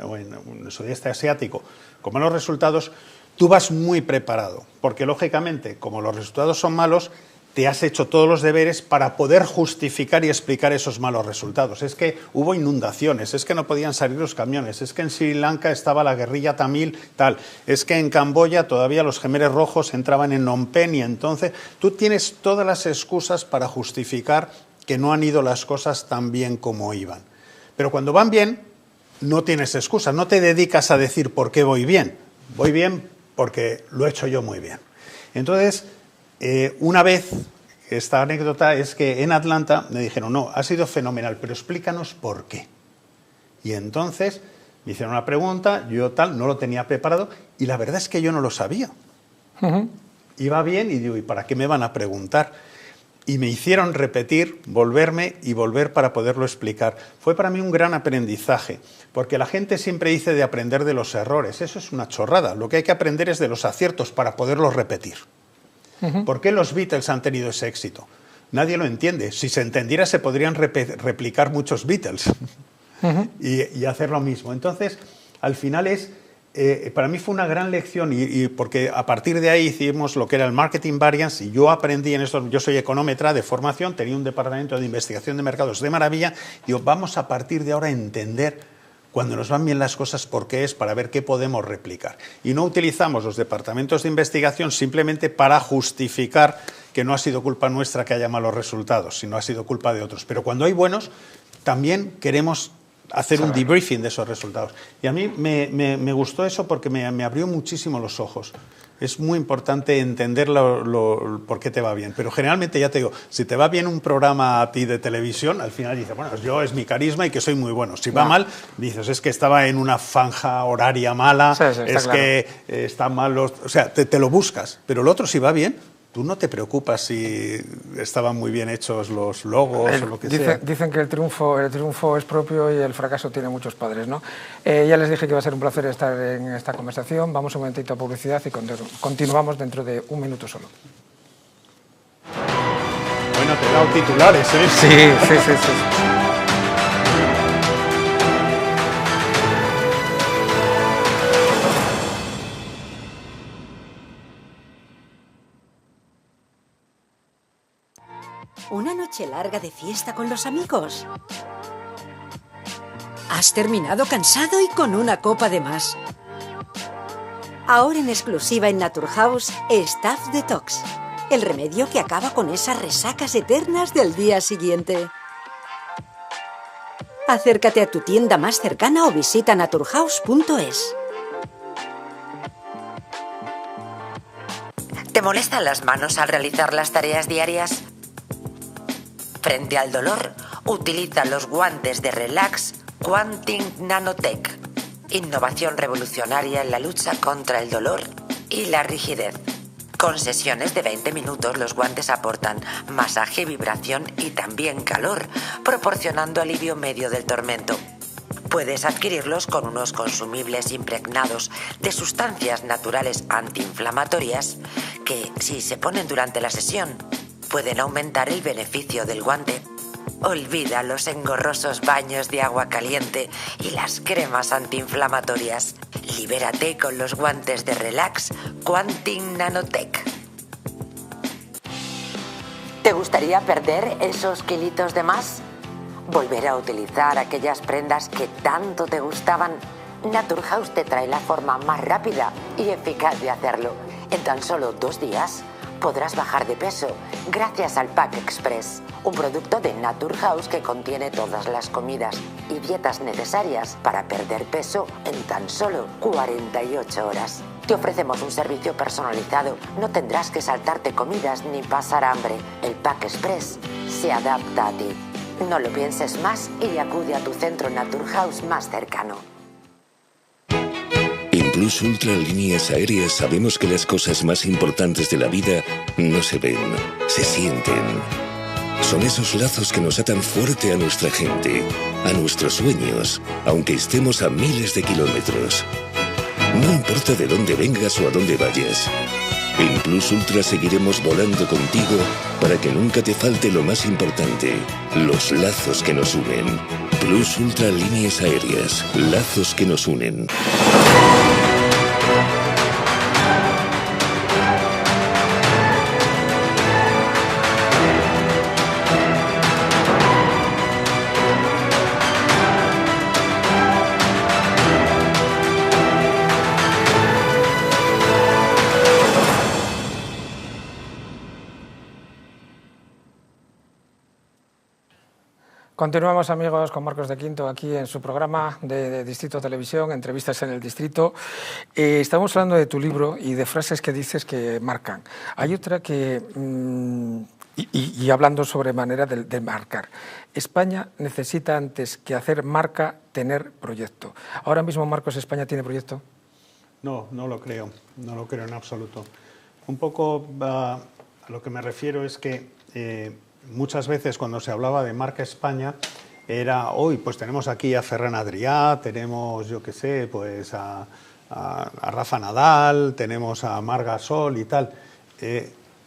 el sudeste asiático, con malos resultados, tú vas muy preparado, porque lógicamente, como los resultados son malos, te has hecho todos los deberes para poder justificar y explicar esos malos resultados. Es que hubo inundaciones, es que no podían salir los camiones, es que en Sri Lanka estaba la guerrilla tamil, tal, es que en Camboya todavía los Jemeres Rojos entraban en Phnom Penh y entonces tú tienes todas las excusas para justificar que no han ido las cosas tan bien como iban. Pero cuando van bien, no tienes excusas, no te dedicas a decir por qué voy bien porque lo he hecho yo muy bien. Entonces, una vez, esta anécdota es que en Atlanta me dijeron, no, ha sido fenomenal, pero explícanos por qué. Y entonces me hicieron una pregunta, yo tal, no lo tenía preparado, y la verdad es que yo no lo sabía. Iba bien y digo, ¿y para qué me van a preguntar? Y me hicieron repetir, volverme y volver para poderlo explicar. Fue para mí un gran aprendizaje, porque la gente siempre dice de aprender de los errores. Eso es una chorrada. Lo que hay que aprender es de los aciertos para poderlos repetir. ¿Por qué los Beatles han tenido ese éxito? Nadie lo entiende. Si se entendiera, se podrían replicar muchos Beatles y hacer lo mismo. Entonces, al final para mí fue una gran lección porque a partir de ahí hicimos lo que era el marketing variance y yo aprendí en esto. Yo soy económetra de formación, tenía un departamento de investigación de mercados de maravilla. Digo, vamos a partir de ahora a entender cuando nos van bien las cosas, ¿por qué es? Para ver qué podemos replicar. Y no utilizamos los departamentos de investigación simplemente para justificar que no ha sido culpa nuestra que haya malos resultados, sino ha sido culpa de otros. Pero cuando hay buenos, también queremos hacer un debriefing de esos resultados. Y a mí me gustó eso porque me abrió muchísimo los ojos. Es muy importante entender por qué te va bien. Pero generalmente, ya te digo, si te va bien un programa a ti de televisión, al final dices, bueno, yo es mi carisma y que soy muy bueno. Si va mal, dices, es que estaba en una franja horaria mala, que está mal, o sea, te lo buscas. Pero el otro, si va bien, tú no te preocupas si estaban muy bien hechos los logos o lo que sea. Dicen que el triunfo es propio y el fracaso tiene muchos padres, ¿no? Ya les dije que iba a ser un placer estar en esta conversación. Vamos un momentito a publicidad y continuamos dentro de un minuto solo. Bueno, te he dado titulares, ¿eh? Sí. ¿Una noche larga de fiesta con los amigos? ¿Has terminado cansado y con una copa de más? Ahora en exclusiva en Naturhaus, Staff Detox. El remedio que acaba con esas resacas eternas del día siguiente. Acércate a tu tienda más cercana o visita naturhaus.es. ¿Te molestan las manos al realizar las tareas diarias? Frente al dolor, utiliza los guantes de Relax Quantum Nanotech. Innovación revolucionaria en la lucha contra el dolor y la rigidez. Con sesiones de 20 minutos, los guantes aportan masaje, vibración y también calor, proporcionando alivio medio del tormento. Puedes adquirirlos con unos consumibles impregnados de sustancias naturales antiinflamatorias que, si se ponen durante la sesión, pueden aumentar el beneficio del guante. Olvida los engorrosos baños de agua caliente y las cremas antiinflamatorias. Libérate con los guantes de Relax Quantum Nanotech. ¿Te gustaría perder esos kilitos de más? ¿Volver a utilizar aquellas prendas que tanto te gustaban? Naturhaus te trae la forma más rápida y eficaz de hacerlo. En tan solo 2 días podrás bajar de peso gracias al Pack Express, un producto de Naturhaus que contiene todas las comidas y dietas necesarias para perder peso en tan solo 48 horas. Te ofrecemos un servicio personalizado, no tendrás que saltarte comidas ni pasar hambre. El Pack Express se adapta a ti. No lo pienses más y acude a tu centro Naturhaus más cercano. En Plus Ultra Líneas Aéreas sabemos que las cosas más importantes de la vida no se ven, se sienten. Son esos lazos que nos atan fuerte a nuestra gente, a nuestros sueños, aunque estemos a miles de kilómetros. No importa de dónde vengas o a dónde vayas. En Plus Ultra seguiremos volando contigo para que nunca te falte lo más importante, los lazos que nos unen. Plus Ultra Líneas Aéreas, lazos que nos unen. Continuamos, amigos, con Marcos de Quinto aquí en su programa de Distrito Televisión, Entrevistas en el Distrito. Estamos hablando de tu libro y de frases que dices que marcan. Hay otra que, y hablando sobre manera de marcar, España necesita antes que hacer marca, tener proyecto. Ahora mismo, Marcos, ¿España tiene proyecto? No, no lo creo en absoluto. Un poco a lo que me refiero es que muchas veces cuando se hablaba de marca España era, hoy pues tenemos aquí a Ferran Adrià, tenemos, yo qué sé, pues a Rafa Nadal, tenemos a Marc Gasol y tal.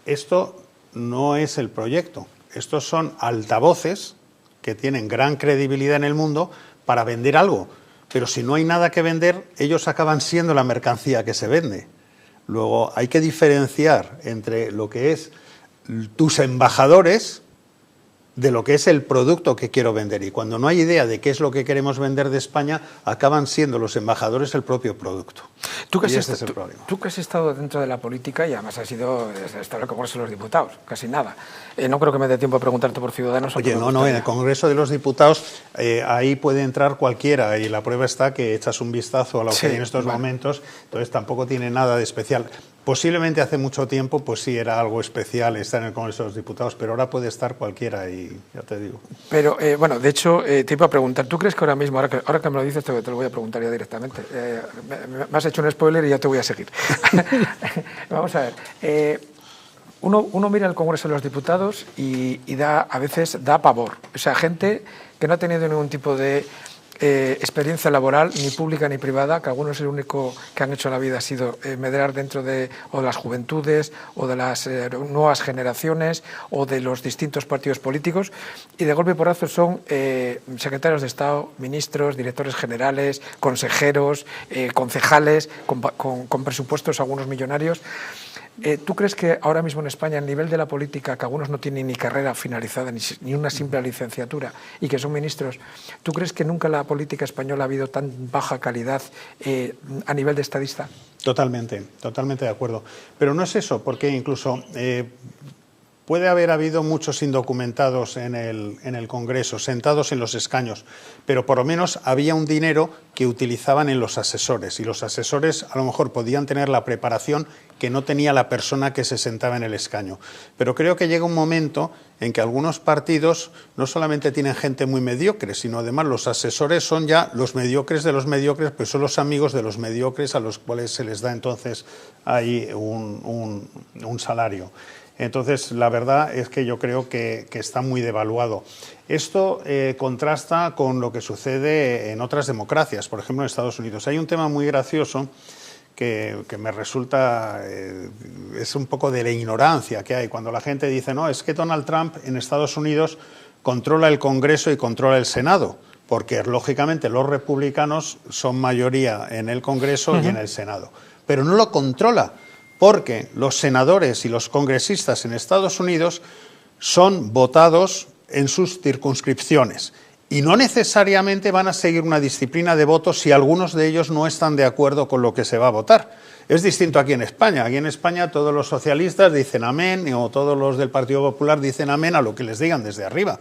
Esto no es el proyecto. Estos son altavoces que tienen gran credibilidad en el mundo para vender algo. Pero si no hay nada que vender, ellos acaban siendo la mercancía que se vende. Luego hay que diferenciar entre lo que es tus embajadores de lo que es el producto que quiero vender. Y cuando no hay idea de qué es lo que queremos vender de España, acaban siendo los embajadores el propio producto. Tú que has estado dentro de la política y además has estado en el Congreso de los Diputados, casi nada. No creo que me dé tiempo a preguntarte por Ciudadanos. Oye, no, en el Congreso de los Diputados ahí puede entrar cualquiera y la prueba está que echas un vistazo a lo que hay en estos momentos, entonces tampoco tiene nada de especial. Posiblemente hace mucho tiempo, pues sí, era algo especial estar en el Congreso de los Diputados, pero ahora puede estar cualquiera y ya te digo. Pero, bueno, de hecho, te iba a preguntar, ¿tú crees que ahora mismo, ahora que me lo dices, te lo voy a preguntar ya directamente? Me has hecho un spoiler y ya te voy a seguir. Vamos a ver. Uno mira el Congreso de los Diputados y a veces da pavor. O sea, gente que no ha tenido ningún tipo de experiencia laboral, ni pública ni privada, que algunos el único que han hecho en la vida ha sido medrar dentro de las juventudes o de las nuevas generaciones o de los distintos partidos políticos, y de golpe y porrazo son secretarios de Estado, ministros, directores generales, consejeros, concejales, con presupuestos algunos millonarios. ¿Tú crees que ahora mismo en España, a nivel de la política, que algunos no tienen ni carrera finalizada, ni una simple licenciatura, y que son ministros, ¿tú crees que nunca la política española ha habido tan baja calidad a nivel de estadista? Totalmente de acuerdo. Pero no es eso, porque incluso puede haber habido muchos indocumentados en el Congreso, sentados en los escaños, pero por lo menos había un dinero que utilizaban en los asesores, y los asesores a lo mejor podían tener la preparación que no tenía la persona que se sentaba en el escaño. Pero creo que llega un momento en que algunos partidos no solamente tienen gente muy mediocre, sino además los asesores son ya los mediocres de los mediocres, pues son los amigos de los mediocres a los cuales se les da entonces ahí un salario. Entonces, la verdad es que yo creo que está muy devaluado. Esto contrasta con lo que sucede en otras democracias, por ejemplo en Estados Unidos. Hay un tema muy gracioso que me resulta, es un poco de la ignorancia que hay. Cuando la gente dice, no, es que Donald Trump en Estados Unidos controla el Congreso y controla el Senado, porque lógicamente los republicanos son mayoría en el Congreso y en el Senado. Pero no lo controla, porque los senadores y los congresistas en Estados Unidos son votados en sus circunscripciones y no necesariamente van a seguir una disciplina de voto si algunos de ellos no están de acuerdo con lo que se va a votar. Es distinto aquí en España. Aquí en España todos los socialistas dicen amén o todos los del Partido Popular dicen amén a lo que les digan desde arriba.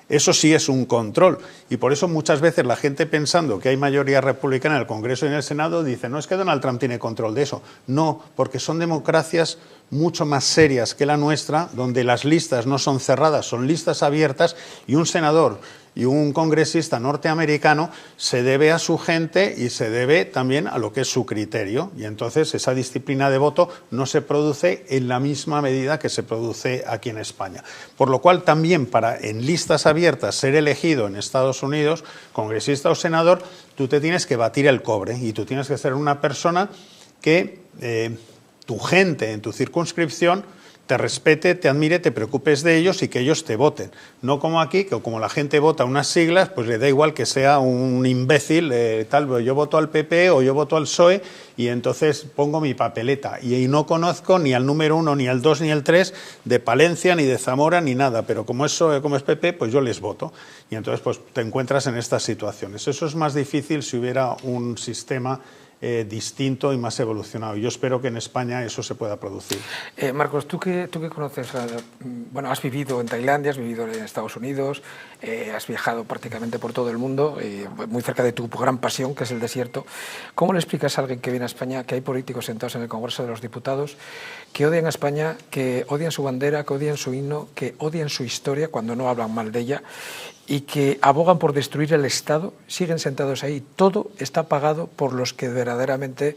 Eso sí es un control y por eso muchas veces la gente pensando que hay mayoría republicana en el Congreso y en el Senado dice no es que Donald Trump tiene control de eso. No, porque son democracias mucho más serias que la nuestra, donde las listas no son cerradas, son listas abiertas y un senador y un congresista norteamericano se debe a su gente y se debe también a lo que es su criterio. Y entonces esa disciplina de voto no se produce en la misma medida que se produce aquí en España. Por lo cual también para en listas abiertas ser elegido en Estados Unidos, congresista o senador, tú te tienes que batir el cobre y tú tienes que ser una persona que tu gente en tu circunscripción te respete, te admire, te preocupes de ellos y que ellos te voten. No como aquí, que como la gente vota unas siglas, pues le da igual que sea un imbécil, tal, yo voto al PP o yo voto al PSOE y entonces pongo mi papeleta. Y no conozco ni al número 1, ni al 2, ni al 3 de Palencia, ni de Zamora, ni nada. Pero como es PSOE, como es PP, pues yo les voto. Y entonces pues te encuentras en estas situaciones. Eso es más difícil si hubiera un sistema distinto y más evolucionado. Yo espero que en España eso se pueda producir. Marcos, tú que conoces, bueno, has vivido en Tailandia, has vivido en Estados Unidos, has viajado prácticamente por todo el mundo, muy cerca de tu gran pasión, que es el desierto. ¿Cómo le explicas a alguien que viene a España que hay políticos sentados en el Congreso de los Diputados que odian a España, que odian su bandera, que odian su himno, que odian su historia cuando no hablan mal de ella y que abogan por destruir el Estado, siguen sentados ahí? Todo está pagado por los que verdaderamente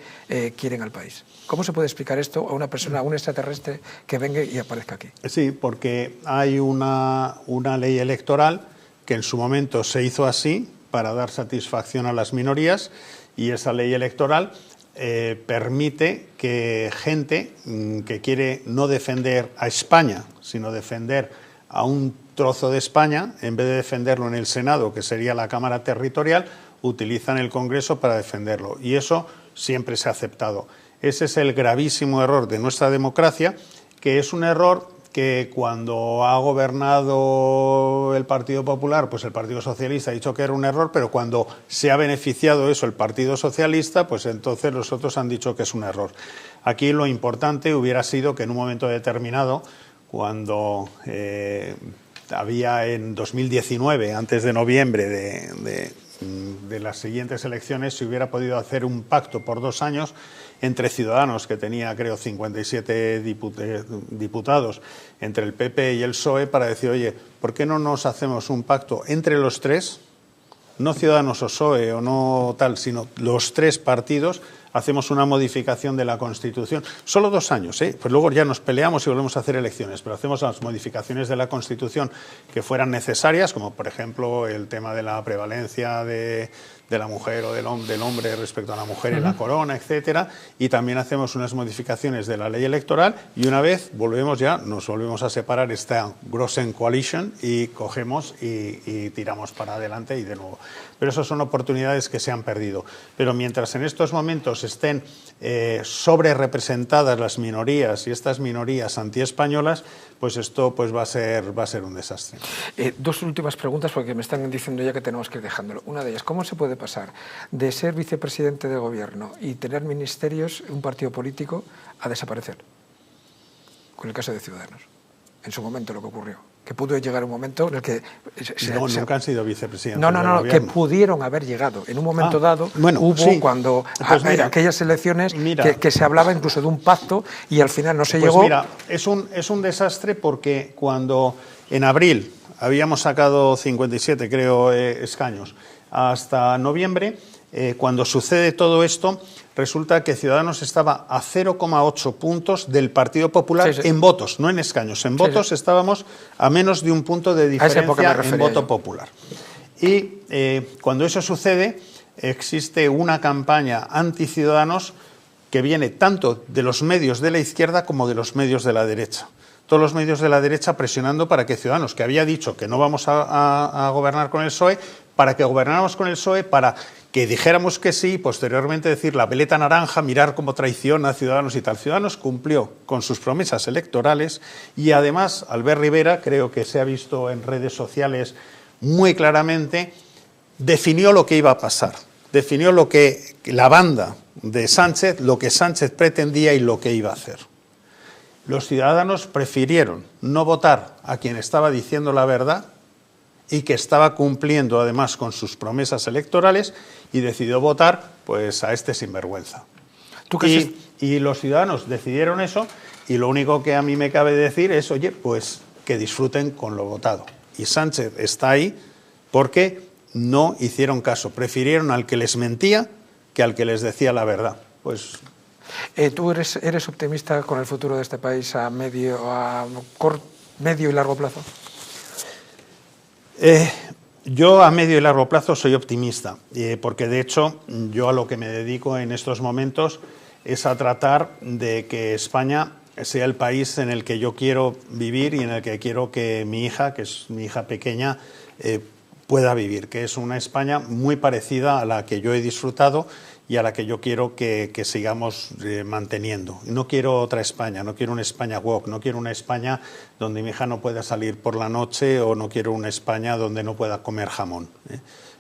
quieren al país. ¿Cómo se puede explicar esto a una persona, a un extraterrestre que venga y aparezca aquí? Sí, porque hay una ley electoral que en su momento se hizo así para dar satisfacción a las minorías y esa ley electoral permite que gente que quiere no defender a España, sino defender a un trozo de España, en vez de defenderlo en el Senado, que sería la Cámara Territorial, utilizan el Congreso para defenderlo. Y eso siempre se ha aceptado. Ese es el gravísimo error de nuestra democracia, que es un error que cuando ha gobernado el Partido Popular, pues el Partido Socialista ha dicho que era un error, pero cuando se ha beneficiado eso el Partido Socialista, pues entonces los otros han dicho que es un error. Aquí lo importante hubiera sido que en un momento determinado, cuando había en 2019, antes de noviembre de las siguientes elecciones, se hubiera podido hacer un pacto por 2 años entre Ciudadanos, que tenía creo 57 diputados, entre el PP y el PSOE, para decir, oye, ¿por qué no nos hacemos un pacto entre los tres? No Ciudadanos o PSOE o no tal, sino los 3 partidos, hacemos una modificación de la Constitución. Solo 2 años, pues luego ya nos peleamos y volvemos a hacer elecciones, pero hacemos las modificaciones de la Constitución que fueran necesarias, como por ejemplo el tema de la prevalencia de la mujer o del hombre respecto a la mujer en la corona, etcétera, y también hacemos unas modificaciones de la ley electoral y una vez nos volvemos a separar esta Grossen Coalition y cogemos y tiramos para adelante y de nuevo. Pero esas son oportunidades que se han perdido. Pero mientras en estos momentos estén sobre representadas las minorías y estas minorías antiespañolas, pues esto pues va a ser un desastre. 2 últimas preguntas porque me están diciendo ya que tenemos que ir dejándolo. Una de ellas, ¿cómo se puede pasar de ser vicepresidente de gobierno y tener ministerios, un partido político, a desaparecer? Con el caso de Ciudadanos, en su momento lo que ocurrió. Que pudo llegar un momento en el que... nunca han sido vicepresidentes. No, que pudieron haber llegado. En un momento dado hubo sí. Cuando pues mira, aquellas elecciones que se hablaba incluso de un pacto y al final no se llegó. Mira, es un desastre porque cuando en abril habíamos sacado 57, creo, escaños, hasta noviembre, cuando sucede todo esto, resulta que Ciudadanos estaba a 0,8 puntos del Partido Popular en votos, no en escaños. En votos estábamos a menos de un punto de diferencia en voto popular. Y cuando eso sucede, existe una campaña anti-Ciudadanos que viene tanto de los medios de la izquierda como de los medios de la derecha, todos los medios de la derecha presionando para que Ciudadanos, que había dicho que no vamos a gobernar con el PSOE, para que gobernáramos con el PSOE, para que dijéramos que sí, posteriormente decir la veleta naranja, mirar cómo traiciona a Ciudadanos y tal. Ciudadanos cumplió con sus promesas electorales y además Albert Rivera, creo que se ha visto en redes sociales muy claramente, definió lo que iba a pasar, definió lo que la banda de Sánchez, lo que Sánchez pretendía y lo que iba a hacer. Los ciudadanos prefirieron no votar a quien estaba diciendo la verdad y que estaba cumpliendo además con sus promesas electorales y decidió votar pues a este sinvergüenza. Y los ciudadanos decidieron eso y lo único que a mí me cabe decir es, oye, pues que disfruten con lo votado. Y Sánchez está ahí porque no hicieron caso, prefirieron al que les mentía que al que les decía la verdad. Pues ¿tú eres optimista con el futuro de este país a medio y largo plazo? Yo a medio y largo plazo soy optimista, porque de hecho yo a lo que me dedico en estos momentos es a tratar de que España sea el país en el que yo quiero vivir y en el que quiero que mi hija, que es mi hija pequeña, pueda vivir, que es una España muy parecida a la que yo he disfrutado y a la que yo quiero que sigamos manteniendo. No quiero otra España, no quiero una España woke, no quiero una España donde mi hija no pueda salir por la noche o no quiero una España donde no pueda comer jamón.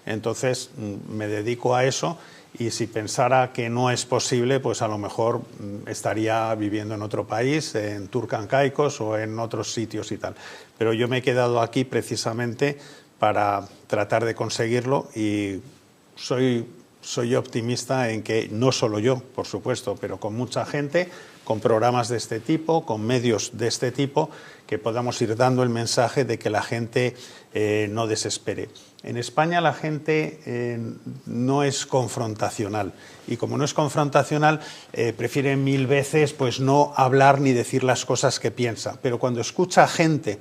Entonces me dedico a eso y si pensara que no es posible, pues a lo mejor estaría viviendo en otro país, en Turcancaicos o en otros sitios y tal. Pero yo me he quedado aquí precisamente para tratar de conseguirlo y soy optimista en que no solo yo, por supuesto, pero con mucha gente, con programas de este tipo, con medios de este tipo, que podamos ir dando el mensaje de que la gente no desespere. En España la gente no es confrontacional y como no es confrontacional prefiere mil veces pues no hablar ni decir las cosas que piensa, pero cuando escucha gente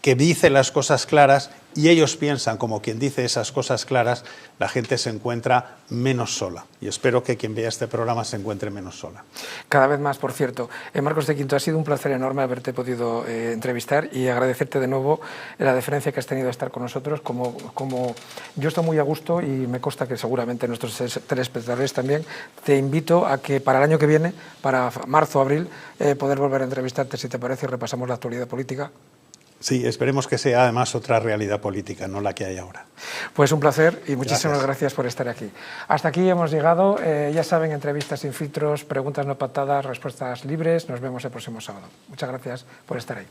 que dice las cosas claras y ellos piensan como quien dice esas cosas claras, la gente se encuentra menos sola. Y espero que quien vea este programa se encuentre menos sola. Cada vez más, por cierto. Marcos de Quinto, ha sido un placer enorme haberte podido entrevistar y agradecerte de nuevo la deferencia que has tenido de estar con nosotros. Como yo estoy muy a gusto y me consta que seguramente nuestros telespectadores también, te invito a que para el año que viene, para marzo o abril, poder volver a entrevistarte, si te parece, y repasamos la actualidad política. Sí, esperemos que sea además otra realidad política, no la que hay ahora. Pues un placer y muchísimas gracias por estar aquí. Hasta aquí hemos llegado. Ya saben, entrevistas sin filtros, preguntas no pactadas, respuestas libres. Nos vemos el próximo sábado. Muchas gracias por estar ahí.